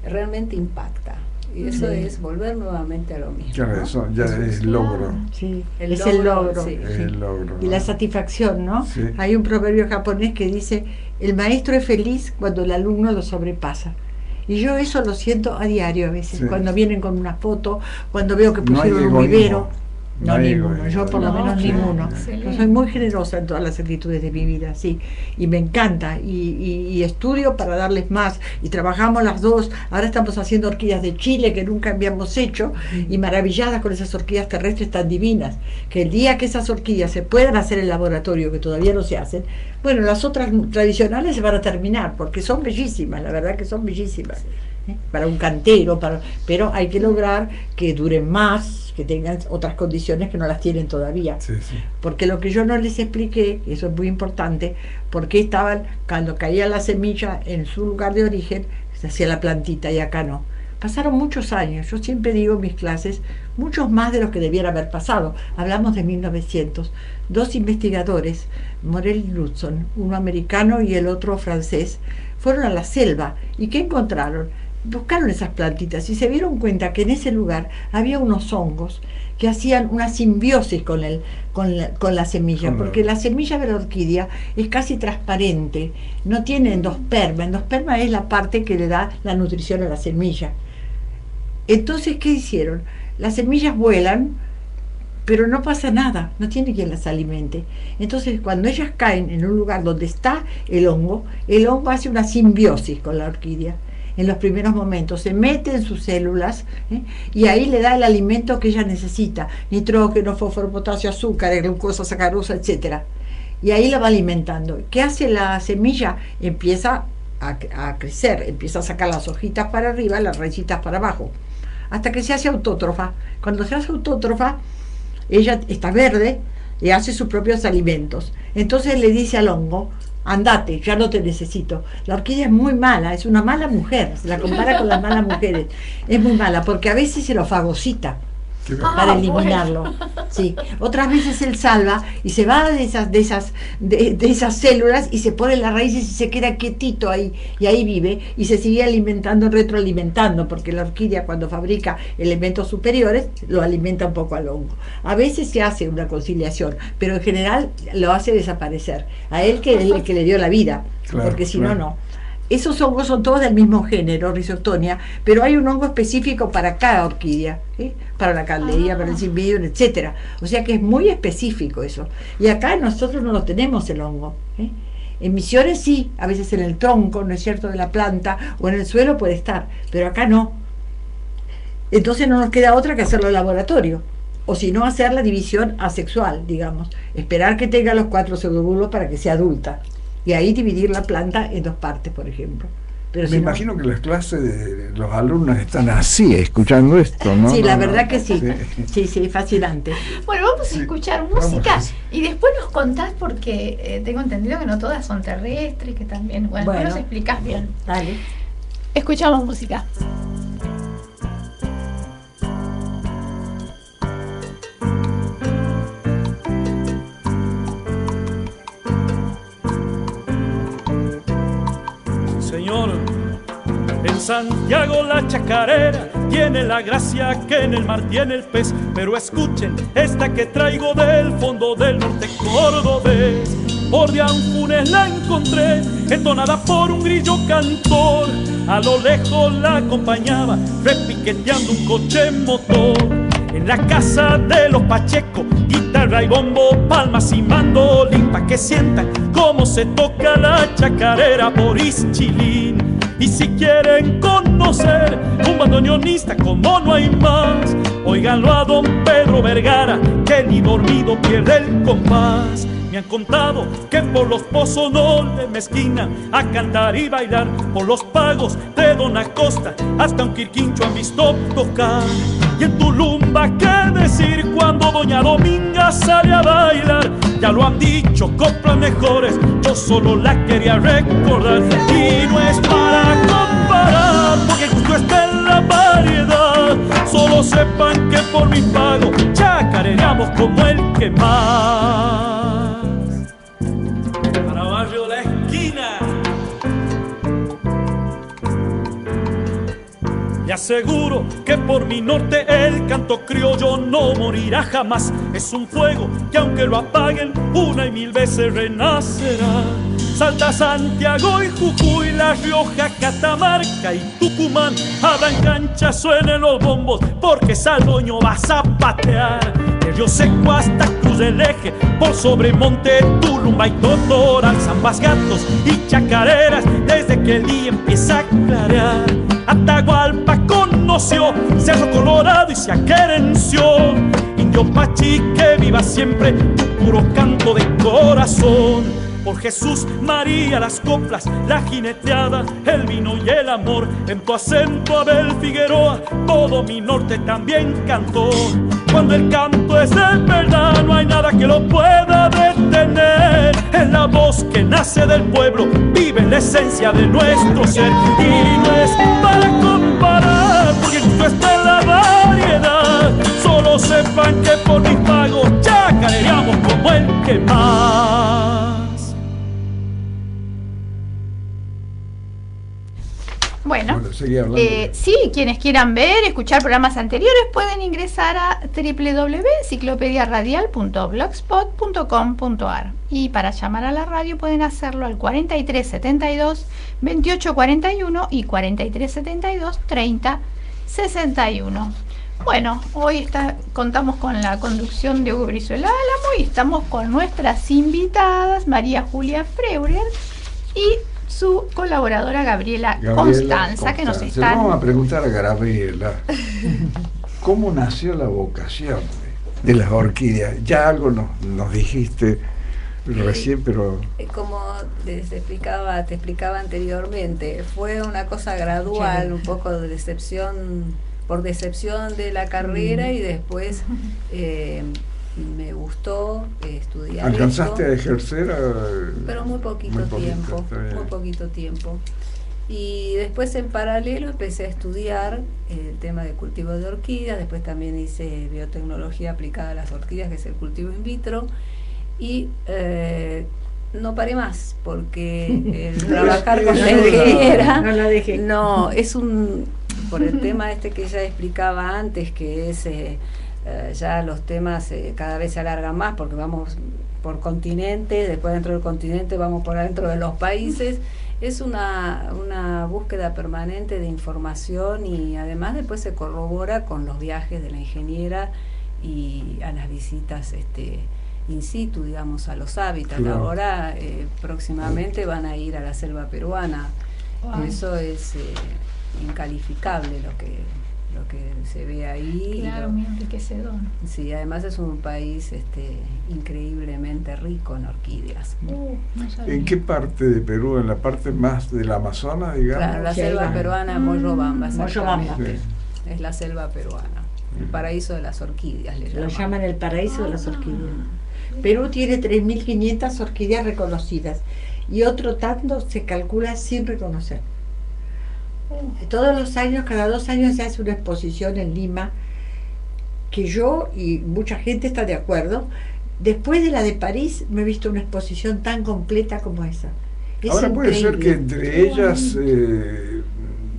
realmente impacta. Y eso es volver nuevamente a lo mismo. Claro, ¿no? Eso ya es logro. Sí, el logro. Sí. El logro, y la satisfacción, ¿no? Sí. Hay un proverbio japonés que dice, el maestro es feliz cuando el alumno lo sobrepasa. Y yo eso lo siento a diario a veces, cuando vienen con una foto, cuando veo que pusieron un vivero. No, ninguno, yo por lo menos ninguno. Yo soy muy generosa en todas las actitudes de mi vida, sí, y me encanta, y estudio para darles más, y trabajamos las dos. Ahora estamos haciendo orquídeas de Chile que nunca habíamos hecho, y maravilladas con esas orquídeas terrestres tan divinas, que el día que esas orquídeas se puedan hacer en laboratorio, que todavía no se hacen, bueno, las otras tradicionales se van a terminar, porque son bellísimas, la verdad que son bellísimas, para un cantero, pero hay que lograr que duren más, que tengan otras condiciones que no las tienen todavía. Porque lo que yo no les expliqué, y eso es muy importante, porque estaban, cuando caía la semilla en su lugar de origen, se hacía la plantita y acá no. Pasaron muchos años, yo siempre digo en mis clases, muchos más de los que debiera haber pasado. Hablamos de 1900. Dos investigadores, Morel y Lutzen, uno americano y el otro francés, fueron a la selva. ¿Y qué encontraron? Buscaron esas plantitas y se dieron cuenta que en ese lugar había unos hongos que hacían una simbiosis con la semilla, porque la semilla de la orquídea es casi transparente, no tiene endosperma. Endosperma es la parte que le da la nutrición a la semilla. Entonces, ¿qué hicieron? Las semillas vuelan, pero no pasa nada, no tiene quien las alimente. Entonces, cuando ellas caen en un lugar donde está el hongo hace una simbiosis con la orquídea. En los primeros momentos se mete en sus células y ahí le da el alimento que ella necesita: nitrógeno, fósforo, potasio, azúcar, glucosa, sacarosa, etcétera. Y ahí la va alimentando. ¿Qué hace la semilla? Empieza a crecer, empieza a sacar las hojitas para arriba, las raícitas para abajo, hasta que se hace autótrofa. Cuando se hace autótrofa, ella está verde y hace sus propios alimentos. Entonces le dice al hongo: andate, ya no te necesito. La orquídea es muy mala, es una mala mujer, se la compara con las malas mujeres. Es muy mala porque a veces se lo fagocita. para eliminarlo. Sí. Otras veces él salva y se va de esas células y se pone las raíces y se queda quietito ahí, y ahí vive y se sigue alimentando, retroalimentando, porque la orquídea, cuando fabrica elementos superiores, lo alimenta un poco al hongo. A veces se hace una conciliación, pero en general lo hace desaparecer. A él, que es el que le dio la vida, porque si no, no. Esos hongos son todos del mismo género, Rhizoctonia, pero hay un hongo específico para cada orquídea, ¿sí? Para la caldería, para el cymbidium, etcétera. O sea que es muy específico eso. Y acá nosotros no lo tenemos, el hongo, ¿sí? En Misiones sí, a veces en el tronco, ¿no es cierto?, de la planta, o en el suelo puede estar, pero acá no. Entonces no nos queda otra que hacerlo en laboratorio, o si no, hacer la división asexual, digamos, esperar que tenga los 4 pseudobulbos para que sea adulta. Y ahí dividir la planta en 2 partes, por ejemplo. Pero me imagino que las clases de los alumnos están así, escuchando esto, ¿no? Sí, la verdad que sí. Sí, fascinante. Bueno, vamos a escuchar música y después nos contás, porque tengo entendido que no todas son terrestres, que también, bueno, nos explicás bien. Dale. Escuchamos música. Señor, en Santiago la chacarera tiene la gracia que en el mar tiene el pez, pero escuchen esta que traigo del fondo del norte cordobés. Por de Anfunes la encontré, entonada por un grillo cantor. A lo lejos la acompañaba, repiqueteando un coche motor. En la casa de los Pacheco, guitarra y bombo, palmas y mandolín, pa' que sientan cómo se toca la chacarera por Ischilín. Y si quieren conocer un bandoneonista como no hay más, óiganlo a don Pedro Vergara, que ni dormido pierde el compás. Me han contado que por los pozos no le mezquinan a cantar y bailar, por los pagos de Don Acosta hasta un quirquincho han visto tocar. Y en Tulumba, ¿qué decir cuando doña Dominga sale a bailar? Ya lo han dicho, coplas mejores, yo solo la quería recordar. Y no es para comparar, porque justo está en la variedad. Solo sepan que por mi pago chacareamos como el que más. Para Barrio La Esquina. Y aseguro que por mi norte el canto criollo no morirá jamás. Es un fuego que aunque lo apaguen 1 y 1000 veces renacerá. Salta Santiago y Jujuy, La Rioja, Catamarca y Tucumán. Abran cancha, suenen los bombos, porque Saldoño va a zapatear. De Río Seco hasta Cruz del Eje, por sobre Monte, Tulumba y Totoral, zambas, gatos y chacareras, desde que el día empieza a clarear. Atahualpa conoció Cerro Colorado y se aquerenció. Indio Pachi, que viva siempre tu puro canto de corazón. Por Jesús, María, las coplas, la jineteada, el vino y el amor. En tu acento, Abel Figueroa, todo mi norte también cantó. Cuando el canto es de verdad, no hay nada que lo pueda detener. Es la voz que nace del pueblo, vive en la esencia de nuestro ser. Y no es para comparar, porque justo está en la variedad. Solo sepan que por mis pagos chacareamos como el que más. Bueno, sí, quienes quieran ver, escuchar programas anteriores pueden ingresar a www.enciclopediaradial.blogspot.com.ar y para llamar a la radio pueden hacerlo al 4372 2841 y 4372 3061. Bueno, hoy contamos con la conducción de Hugo Brizuela Álamo y estamos con nuestras invitadas María Julia Freurer y su colaboradora Gabriela Constanza, que nos están... Vamos a preguntar a Gabriela, ¿cómo nació la vocación de las orquídeas? Ya algo nos dijiste recién, pero... Como te explicaba anteriormente, fue una cosa gradual, un poco de decepción, por decepción de la carrera y después... me gustó estudiar. ¿Alcanzaste a ejercer? Pero muy poquito tiempo. Y después en paralelo empecé a estudiar el tema de cultivo de orquídeas, después también hice biotecnología aplicada a las orquídeas, que es el cultivo in vitro, y no paré más, porque el trabajar con la ingeniera, no la dejé. No, es por el tema este que ya explicaba antes, que es ya los temas cada vez se alargan más, porque vamos por continente, después dentro del continente vamos por adentro de los países. Es una búsqueda permanente de información, y además después se corrobora con los viajes de la ingeniera y a las visitas in situ, digamos, a los hábitats. Claro. Ahora próximamente van a ir a la selva peruana. Wow. Eso es incalificable lo que se ve ahí. Claro, muy enriquecedor. Sí, además es un país increíblemente rico en orquídeas. No ¿En qué parte de Perú? ¿En la parte más del Amazonas, digamos? Claro, la selva peruana, Moyobamba. Moyobamba. Sí. Es la selva peruana, el paraíso de las orquídeas. Lo llaman el paraíso de las orquídeas. Perú tiene 3.500 orquídeas reconocidas y otro tanto se calcula sin reconocer. Todos los años, cada 2 años se hace una exposición en Lima, que yo y mucha gente está de acuerdo. Después de la de París me he visto una exposición tan completa como esa. Es ahora puede increíble. ser que entre ellas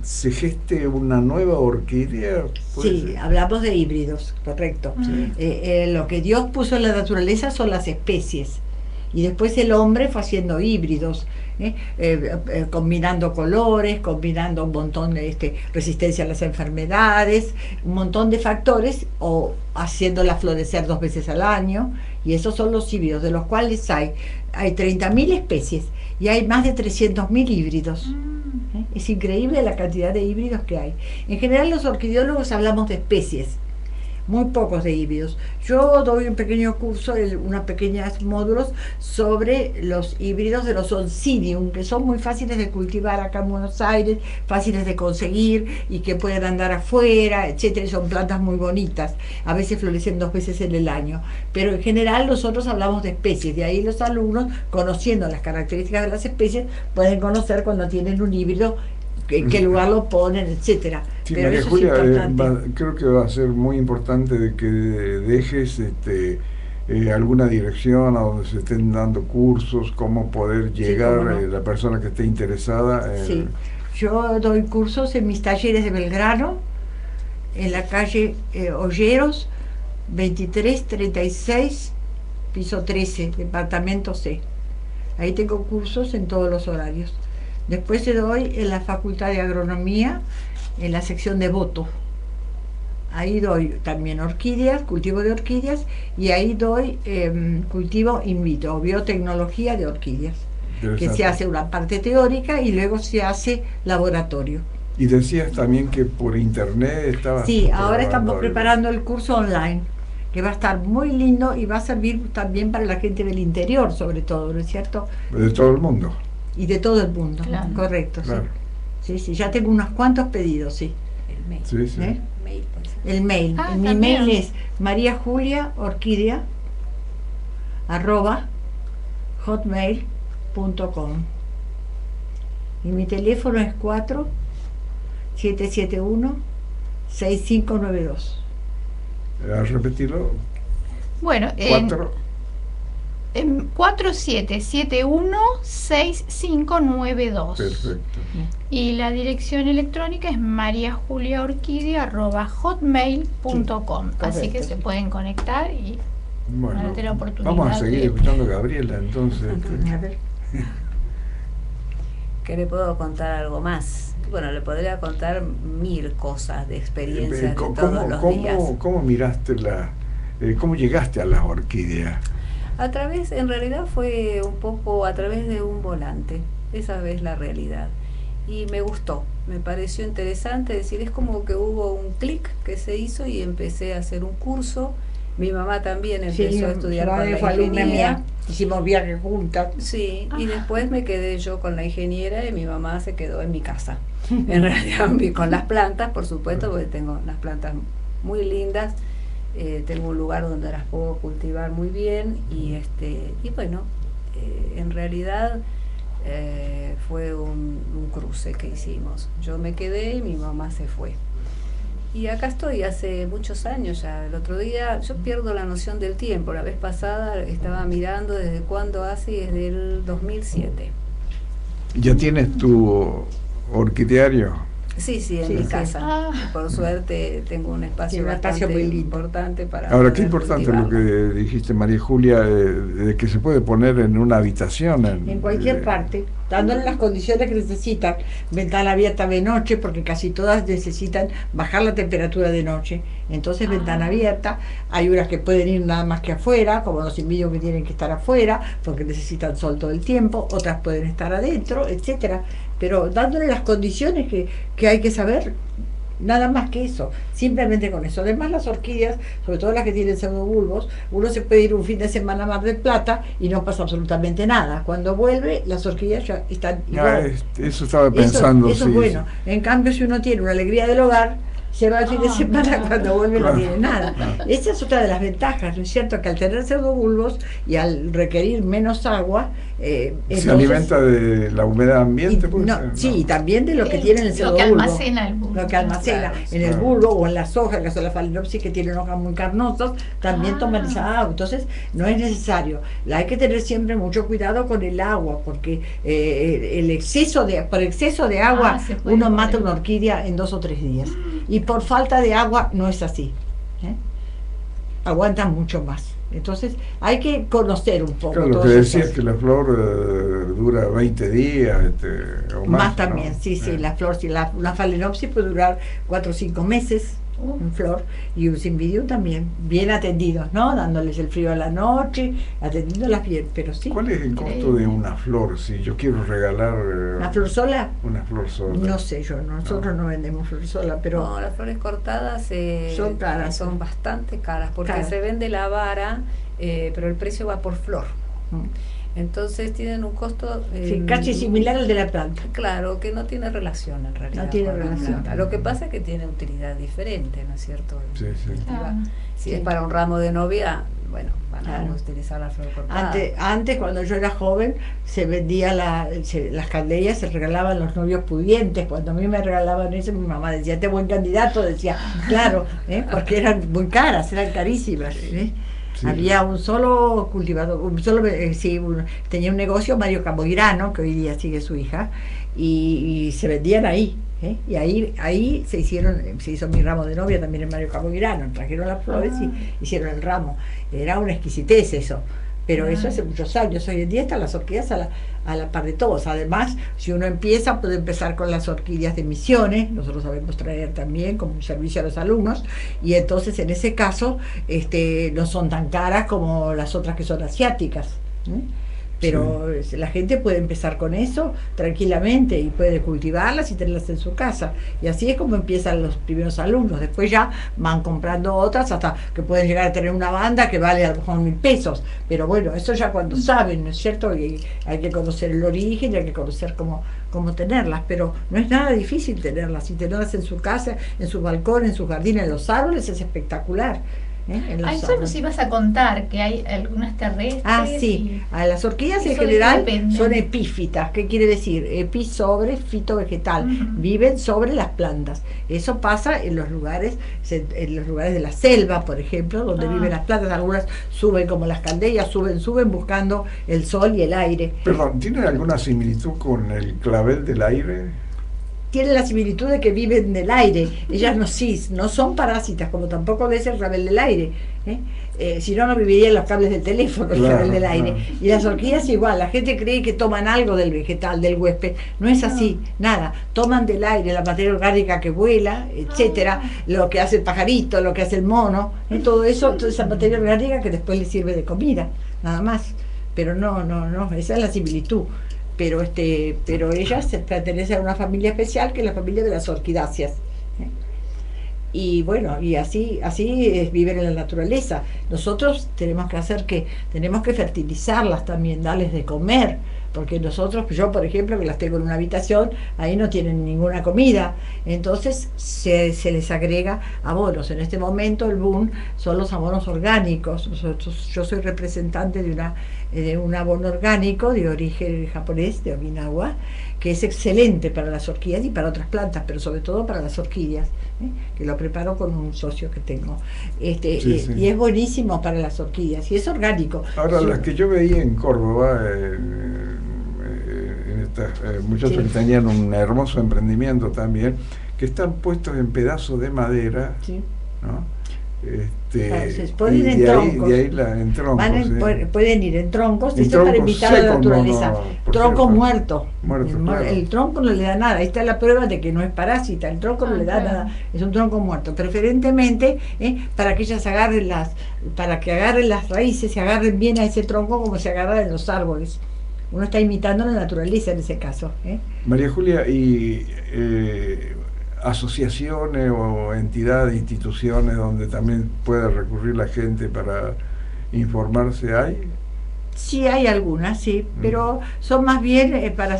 se geste una nueva orquídea. Sí, hablamos de híbridos, correcto. Sí. Lo que Dios puso en la naturaleza son las especies, y después el hombre fue haciendo híbridos, combinando colores, combinando un montón de resistencia a las enfermedades, un montón de factores, o haciéndolas florecer 2 veces al año, y esos son los híbridos, de los cuales hay 30.000 especies y hay más de 300.000 híbridos. Es increíble la cantidad de híbridos que hay. En general los orquideólogos hablamos de especies, muy pocos de híbridos. Yo doy un pequeño curso, unos pequeños módulos sobre los híbridos de los Oncidium, que son muy fáciles de cultivar acá en Buenos Aires, fáciles de conseguir y que pueden andar afuera, etcétera. Son plantas muy bonitas, a veces florecen 2 veces en el año, pero en general nosotros hablamos de especies. De ahí los alumnos, conociendo las características de las especies, pueden conocer cuando tienen un híbrido, en qué lugar lo ponen, etcétera. Sí, pero María eso Julia, es importante. creo que va a ser muy importante de que dejes alguna dirección a donde se estén dando cursos, cómo poder llegar la persona que esté interesada. Sí, yo doy cursos en mis talleres de Belgrano, en la calle Olleros, 2336, piso 13, departamento C. Ahí tengo cursos en todos los horarios. Después te doy en la Facultad de Agronomía, en la sección de voto. Ahí doy también orquídeas, cultivo de orquídeas, y ahí doy cultivo in vitro, biotecnología de orquídeas, que se hace una parte teórica y luego se hace laboratorio. Y decías también que por internet estabas... Sí, ahora estamos preparando el curso online, que va a estar muy lindo y va a servir también para la gente del interior, sobre todo, ¿no es cierto? De todo el mundo. Y de todo el mundo, claro. Correcto, claro. Sí. Sí, ya tengo unos cuantos pedidos, sí. El mail. Sí, sí. El mail. Mi mail es mariajuliaorquídea@hotmail.com. Y mi teléfono es 4771-6592. ¿A repetirlo? Bueno, 4... 4771-6592. Perfecto. Y la dirección electrónica es mariajuliaorquídea@hotmail.com. Sí, así que se pueden conectar y van a tener la oportunidad. Vamos a seguir escuchando a Gabriela, entonces. A ver. ¿Qué le puedo contar algo más? Bueno, le podría contar 1000 cosas de experiencias de todos los días. ¿Cómo miraste cómo llegaste a las orquídeas? En realidad fue un poco a través de un volante, esa es la realidad. Y me gustó, me pareció interesante, es decir, es como que hubo un clic que se hizo y empecé a hacer un curso. Mi mamá también empezó a estudiar con la ingeniera. Hicimos viajes juntas. Sí, y después me quedé yo con la ingeniera y mi mamá se quedó en mi casa. En realidad con las plantas, por supuesto, porque tengo unas plantas muy lindas. Tengo un lugar donde las puedo cultivar muy bien y bueno, en realidad fue un cruce que hicimos. Yo me quedé y mi mamá se fue. Y acá estoy hace muchos años ya. El otro día yo pierdo la noción del tiempo. La vez pasada estaba mirando desde cuándo hace, y desde el 2007. ¿Ya tienes tu orquideario? Sí, en mi casa. Por suerte tengo un espacio bastante muy importante para... Ahora, qué importante lo que dijiste, María Julia, de que se puede poner en una habitación. En cualquier parte, dándole las condiciones que necesitan. Ventana abierta de noche, porque casi todas necesitan bajar la temperatura de noche. Entonces, ventana abierta. Hay unas que pueden ir nada más que afuera, como los individuos que tienen que estar afuera, porque necesitan sol todo el tiempo. Otras pueden estar adentro, etcétera. Pero dándole las condiciones que hay que saber, nada más que eso, simplemente con eso. Además, las orquídeas, sobre todo las que tienen pseudobulbos, uno se puede ir un fin de semana a Mar del Plata y no pasa absolutamente nada. Cuando vuelve, las orquídeas ya están igual. Eso estaba pensando. Eso es bueno. En cambio, si uno tiene una alegría del hogar, se va el fin de semana, cuando vuelve no tiene nada. Esa es otra de las ventajas, ¿no es cierto? Que al tener pseudobulbos y al requerir menos agua, se alimenta de la humedad ambiente, sí, también de lo que tiene el pseudobulbo. Lo que almacena el bulbo. Lo que almacena en el bulbo o en las hojas, el caso de la Phalaenopsis, que tienen hojas muy carnosas, también toman esa agua. Entonces, no es necesario. Hay que tener siempre mucho cuidado con el agua, porque por exceso de agua uno mata una orquídea en 2 o 3 días. Y por falta de agua no es así. Aguantan mucho más. Entonces hay que conocer un poco. Claro, lo que decías que la flor dura 20 días o más. También, ¿no? Sí, la flor, una Phalaenopsis puede durar 4 o 5 meses en flor, y un Cymbidium también, bien atendidos, ¿no? Dándoles el frío a la noche, atendiéndolas bien, pero sí. ¿Cuál es el costo de una flor si yo quiero regalar una flor sola? Una flor sola. No sé yo, nosotros no vendemos flor sola, pero... No, las flores cortadas son caras. Son bastante caras, porque se vende la vara, pero el precio va por flor. Entonces tienen un costo casi similar al de la planta. Claro, que no tiene relación en realidad. No tiene relación. Lo que pasa es que tiene utilidad diferente, ¿no es cierto? Sí. Si es para un ramo de novia, bueno, van a utilizar la flor cortada. Antes, cuando yo era joven, se vendía las candelias, se regalaban los novios pudientes. Cuando a mí me regalaban eso, mi mamá decía, este buen candidato, decía, claro, porque eran muy caras, eran carísimas. Sí. Había un solo cultivador, tenía un negocio, Mario Camoirano, que hoy día sigue su hija, y se vendían ahí. Y ahí se hizo mi ramo de novia también en Mario Camoirano, trajeron las flores y hicieron el ramo. Era una exquisitez eso. Pero eso hace muchos años. Hoy en día están las orquídeas a la par de todos. Además, si uno puede empezar con las orquídeas de Misiones. Nosotros sabemos traer también como un servicio a los alumnos. Y entonces, en ese caso, no son tan caras como las otras que son asiáticas. Pero la gente puede empezar con eso tranquilamente y puede cultivarlas y tenerlas en su casa. Y así es como empiezan los primeros alumnos. Después ya van comprando otras hasta que pueden llegar a tener una banda que vale a lo mejor 1.000 pesos. Pero bueno, eso ya cuando saben, ¿no es cierto? Y hay que conocer el origen y hay que conocer cómo tenerlas. Pero no es nada difícil tenerlas. Y tenerlas en su casa, en su balcón, en su jardín, en los árboles, es espectacular. Eso nos ibas a contar, que hay algunas terrestres. Sí, a las orquídeas en general son epífitas. ¿Qué quiere decir? Epi sobre fito vegetal. Viven sobre las plantas. Eso pasa en los lugares de la selva, por ejemplo, donde viven las plantas. Algunas suben como las candelias, suben buscando el sol y el aire. Perdón, ¿tiene alguna similitud con el clavel del aire? Tienen la similitud de que viven del aire. Ellas no son parásitas, como tampoco es el clavel del aire. Si no, no vivirían los cables del teléfono, el clavel del aire. Y las orquídeas igual. La gente cree que toman algo del vegetal, del huésped. No es así, nada. Toman del aire la materia orgánica que vuela, etcétera, lo que hace el pajarito, lo que hace el mono, todo eso, toda esa materia orgánica que después les sirve de comida, nada más. Pero no, esa es la similitud. Pero ellas pertenecen a una familia especial que es la familia de las orquidáceas. Y bueno, y así viven en la naturaleza. Nosotros tenemos que fertilizarlas también, darles de comer, porque yo por ejemplo, que las tengo en una habitación, ahí no tienen ninguna comida, entonces se les agrega abonos. En este momento el boom son los abonos orgánicos. Yo soy representante de un abono orgánico de origen japonés, de Okinawa, que es excelente para las orquídeas y para otras plantas, pero sobre todo para las orquídeas, que lo preparo con un socio que tengo. Y es buenísimo para las orquídeas, y es orgánico. Ahora, las que yo veía en Córdoba, muchachos que tenían un hermoso emprendimiento también, que están puestos en pedazos de madera, ¿no? Pueden ir en troncos. En troncos, pueden ir en troncos, en esto es para invitar a la secos, naturaleza. Tronco muerto. Claro. El tronco no le da nada. Ahí está la prueba de que no es parásita. El tronco no le da nada. Es un tronco muerto. Preferentemente para que ellas para que agarren las raíces, se agarren bien a ese tronco como se agarra en los árboles. Uno está imitando la naturaleza en ese caso. María Julia, y asociaciones o entidades, instituciones donde también pueda recurrir la gente para informarse, ¿hay? Sí, hay algunas, sí, pero son más bien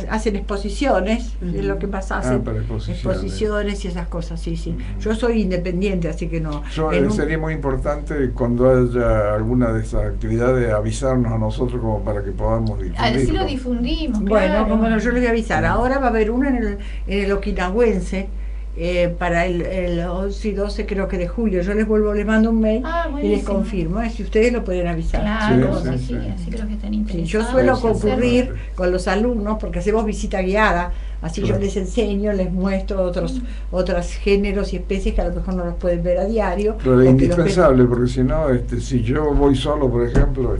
hacen exposiciones, es lo que más hacen, para exposiciones y esas cosas, sí. Yo soy independiente, así que no. Sería muy importante cuando haya alguna de esas actividades avisarnos a nosotros como para que podamos difundirlo. Así lo difundimos. Bueno, claro. como no, yo les voy a avisar. Ahora va a haber una en el Okinawense, para el 11 y 12 creo que de julio. Yo les mando un mail y les confirmo, si ustedes lo pueden avisar. Claro, sí, así creo que están interesados. Yo suelo concurrir con los alumnos porque hacemos visita guiada, así yo les enseño, les muestro otros géneros y especies que a lo mejor no los pueden ver a diario. Pero es indispensable, porque si no, si yo voy solo, por ejemplo,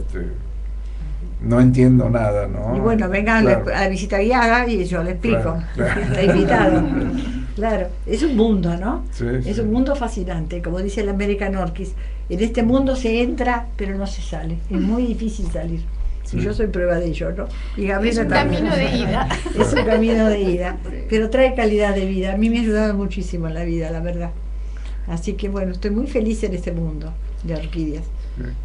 no entiendo nada, ¿no? Y bueno, vengan a la visita guiada y yo les explico. Claro. Está invitado. Claro, es un mundo, ¿no? Es un sí. mundo fascinante, como dice el American Orchid. En este mundo se entra, pero no se sale. Es muy difícil salir. Sí. Yo soy prueba de ello, ¿no? Y Gabriela es un también. camino de ida. Es un camino de ida, pero trae calidad de vida. A mí me ha ayudado muchísimo en la vida, la verdad. Así que bueno, estoy muy feliz en este mundo de orquídeas.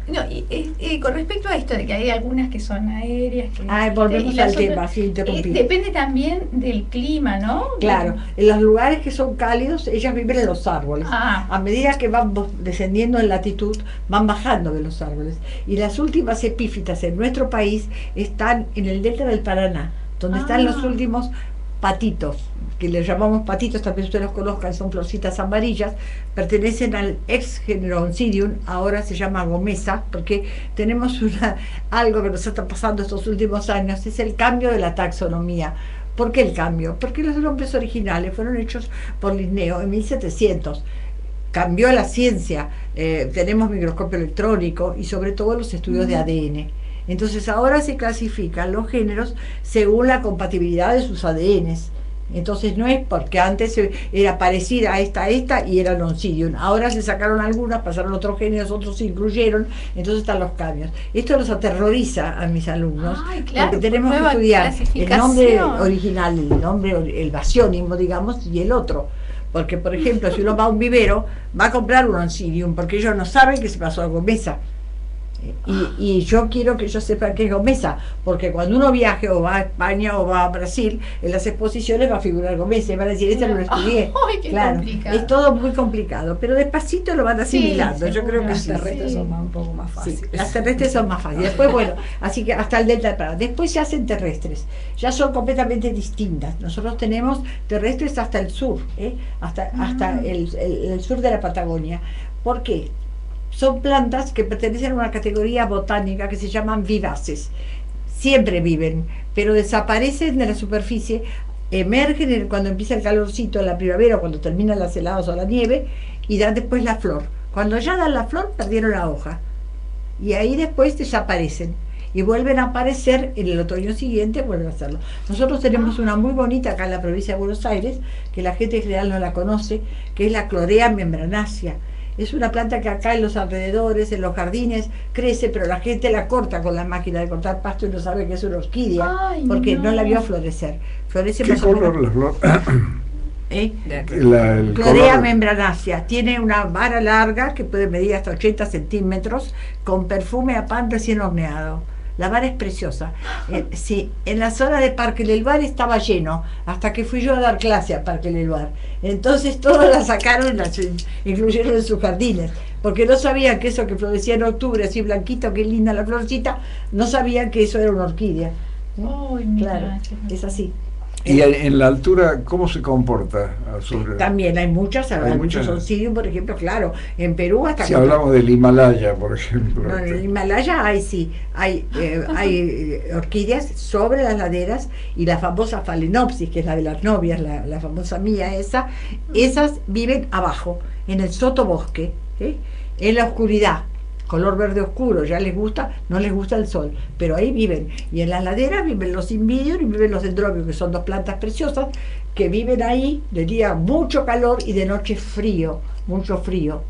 No, y con respecto a esto de que hay algunas que son aéreas, volvemos al tema, sí, interrumpí. Depende también del clima, ¿no? Claro, en los lugares que son cálidos, ellas viven en los árboles. A medida que van descendiendo en latitud, van bajando de los árboles. Y las últimas epífitas en nuestro país están en el delta del Paraná, donde están los últimos patitos, que les llamamos patitos, también ustedes los conozcan, son florcitas amarillas, pertenecen al ex género Oncidium, ahora se llama gomesa, porque tenemos algo que nos está pasando estos últimos años, es el cambio de la taxonomía. ¿Por qué el cambio? Porque los nombres originales fueron hechos por Linneo en 1700. Cambió la ciencia, tenemos microscopio electrónico y sobre todo los estudios de ADN. Entonces ahora se clasifican los géneros según la compatibilidad de sus ADNs. Entonces no es porque antes era parecida a esta y era Oncidium. Ahora se sacaron algunas, pasaron otros géneros, otros se incluyeron, entonces están los cambios. Esto los aterroriza a mis alumnos, porque tenemos que estudiar el nombre original, el basiónimo, digamos, y el otro. Porque, por ejemplo, si uno va a un vivero, va a comprar un Oncidium, porque ellos no saben que se pasó a gomesa. Y yo quiero que ellos sepan que es gomesa, porque cuando uno viaje o va a España o va a Brasil, en las exposiciones va a figurar gomesa y van a decir, esta no lo estudié. Claro, es todo muy complicado, pero despacito lo van asimilando. Yo creo que las terrestres son un poco más fáciles. Las terrestres son más fáciles. Después, bueno, así que hasta el delta del Paraná. Después se hacen terrestres, ya son completamente distintas. Nosotros tenemos terrestres hasta el sur, hasta el sur de la Patagonia. ¿Por qué? Son plantas que pertenecen a una categoría botánica que se llaman vivaces. Siempre viven, pero desaparecen de la superficie, emergen cuando empieza el calorcito en la primavera, o cuando terminan las heladas o la nieve, y dan después la flor. Cuando ya dan la flor, perdieron la hoja. Y ahí después desaparecen. Y vuelven a aparecer en el otoño siguiente, vuelven a hacerlo. Nosotros tenemos una muy bonita acá en la provincia de Buenos Aires, que la gente en general no la conoce, que es la Chlorea membranaceae. Es una planta que acá en los alrededores, en los jardines, crece, pero la gente la corta con la máquina de cortar pasto y no sabe que es una orquídea, porque no la vio florecer. Florece ¿Qué color la flor? Chlorea membranaceae. Tiene una vara larga que puede medir hasta 80 centímetros, con perfume a pan recién horneado. La vara es preciosa. Sí, en la zona de Parque Lelvar estaba lleno, hasta que fui yo a dar clase a Parque Lelvar. Entonces todos la sacaron y la incluyeron en sus jardines, porque no sabían que eso que florecía en octubre, así blanquito, qué linda la florcita, no sabían que eso era una orquídea. Claro, es así. ¿Y en la altura cómo se comporta? También hay muchas muchas. oncidium, por ejemplo, claro, en Perú hasta... Si hablamos del Himalaya, por ejemplo. No, en el Himalaya hay orquídeas sobre las laderas, y la famosa Phalaenopsis, que es la de las novias, la famosa mía esas viven abajo, en el sotobosque, en la oscuridad, color verde oscuro, ya les gusta, no les gusta el sol, pero ahí viven. Y en las laderas viven los invidios y viven los dendrobios, que son dos plantas preciosas, que viven ahí de día mucho calor y de noche frío, mucho frío.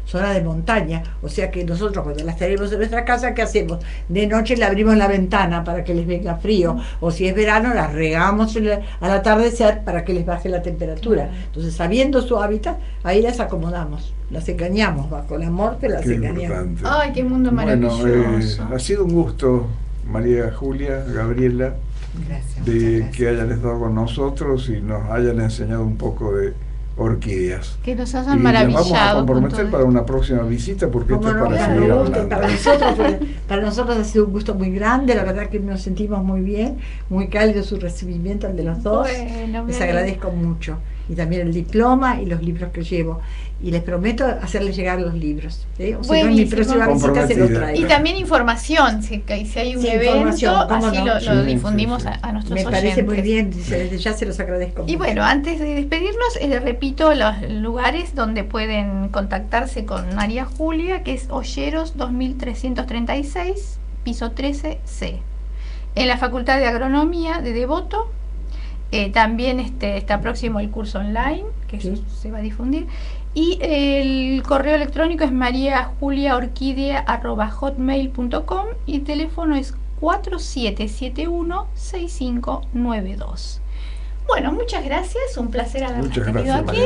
Zona de montaña, o sea que nosotros cuando las tenemos en nuestra casa, ¿qué hacemos? De noche le abrimos la ventana para que les venga frío, o si es verano las regamos al atardecer para que les baje la temperatura. Entonces, sabiendo su hábitat, ahí las acomodamos, las engañamos, bajo el amor que las engañamos. Ay, qué mundo maravilloso. Bueno, ha sido un gusto, María Julia, Gabriela, gracias. Que hayan estado con nosotros y nos hayan enseñado un poco de orquídeas. Que nos hayan maravillado. Vamos a comprometer para una próxima visita, porque esto es para seguir hablando. Para nosotros ha sido un gusto muy grande, la verdad que nos sentimos muy bien, muy cálido su recibimiento, el de los dos. Bueno, les agradezco mucho. Y también el diploma y los libros que llevo. Y les prometo hacerles llegar los libros. O si no, en mi próxima visita se los traigo. Y también información, si hay un evento, así lo difundimos a nuestros oyentes. Me parece muy bien, desde ya se los agradezco mucho. Y bueno, antes de despedirnos, les repito los lugares donde pueden contactarse con María Julia, que es Olleros 2336, piso 13C. En la Facultad de Agronomía de Devoto. También está próximo el curso online, que eso se va a difundir. Y el correo electrónico es mariajuliaorquidea@hotmail.com y el teléfono es 4771-6592. Bueno, muchas gracias, un placer habernos tenido aquí.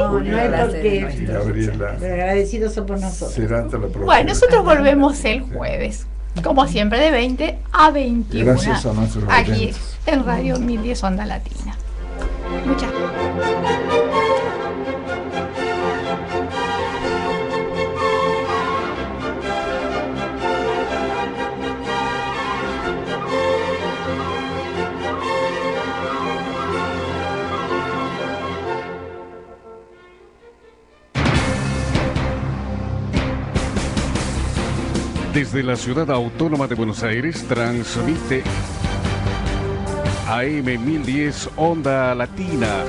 Agradecidos somos nosotros. Será hasta la próxima. Bueno, nosotros volvemos el jueves, como siempre, de 20 a 21. Gracias a nuestros aquí oyentes. en Radio 1010 Onda Latina. Muchas gracias. Desde la ciudad autónoma de Buenos Aires transmite AM 1010 Onda Latina.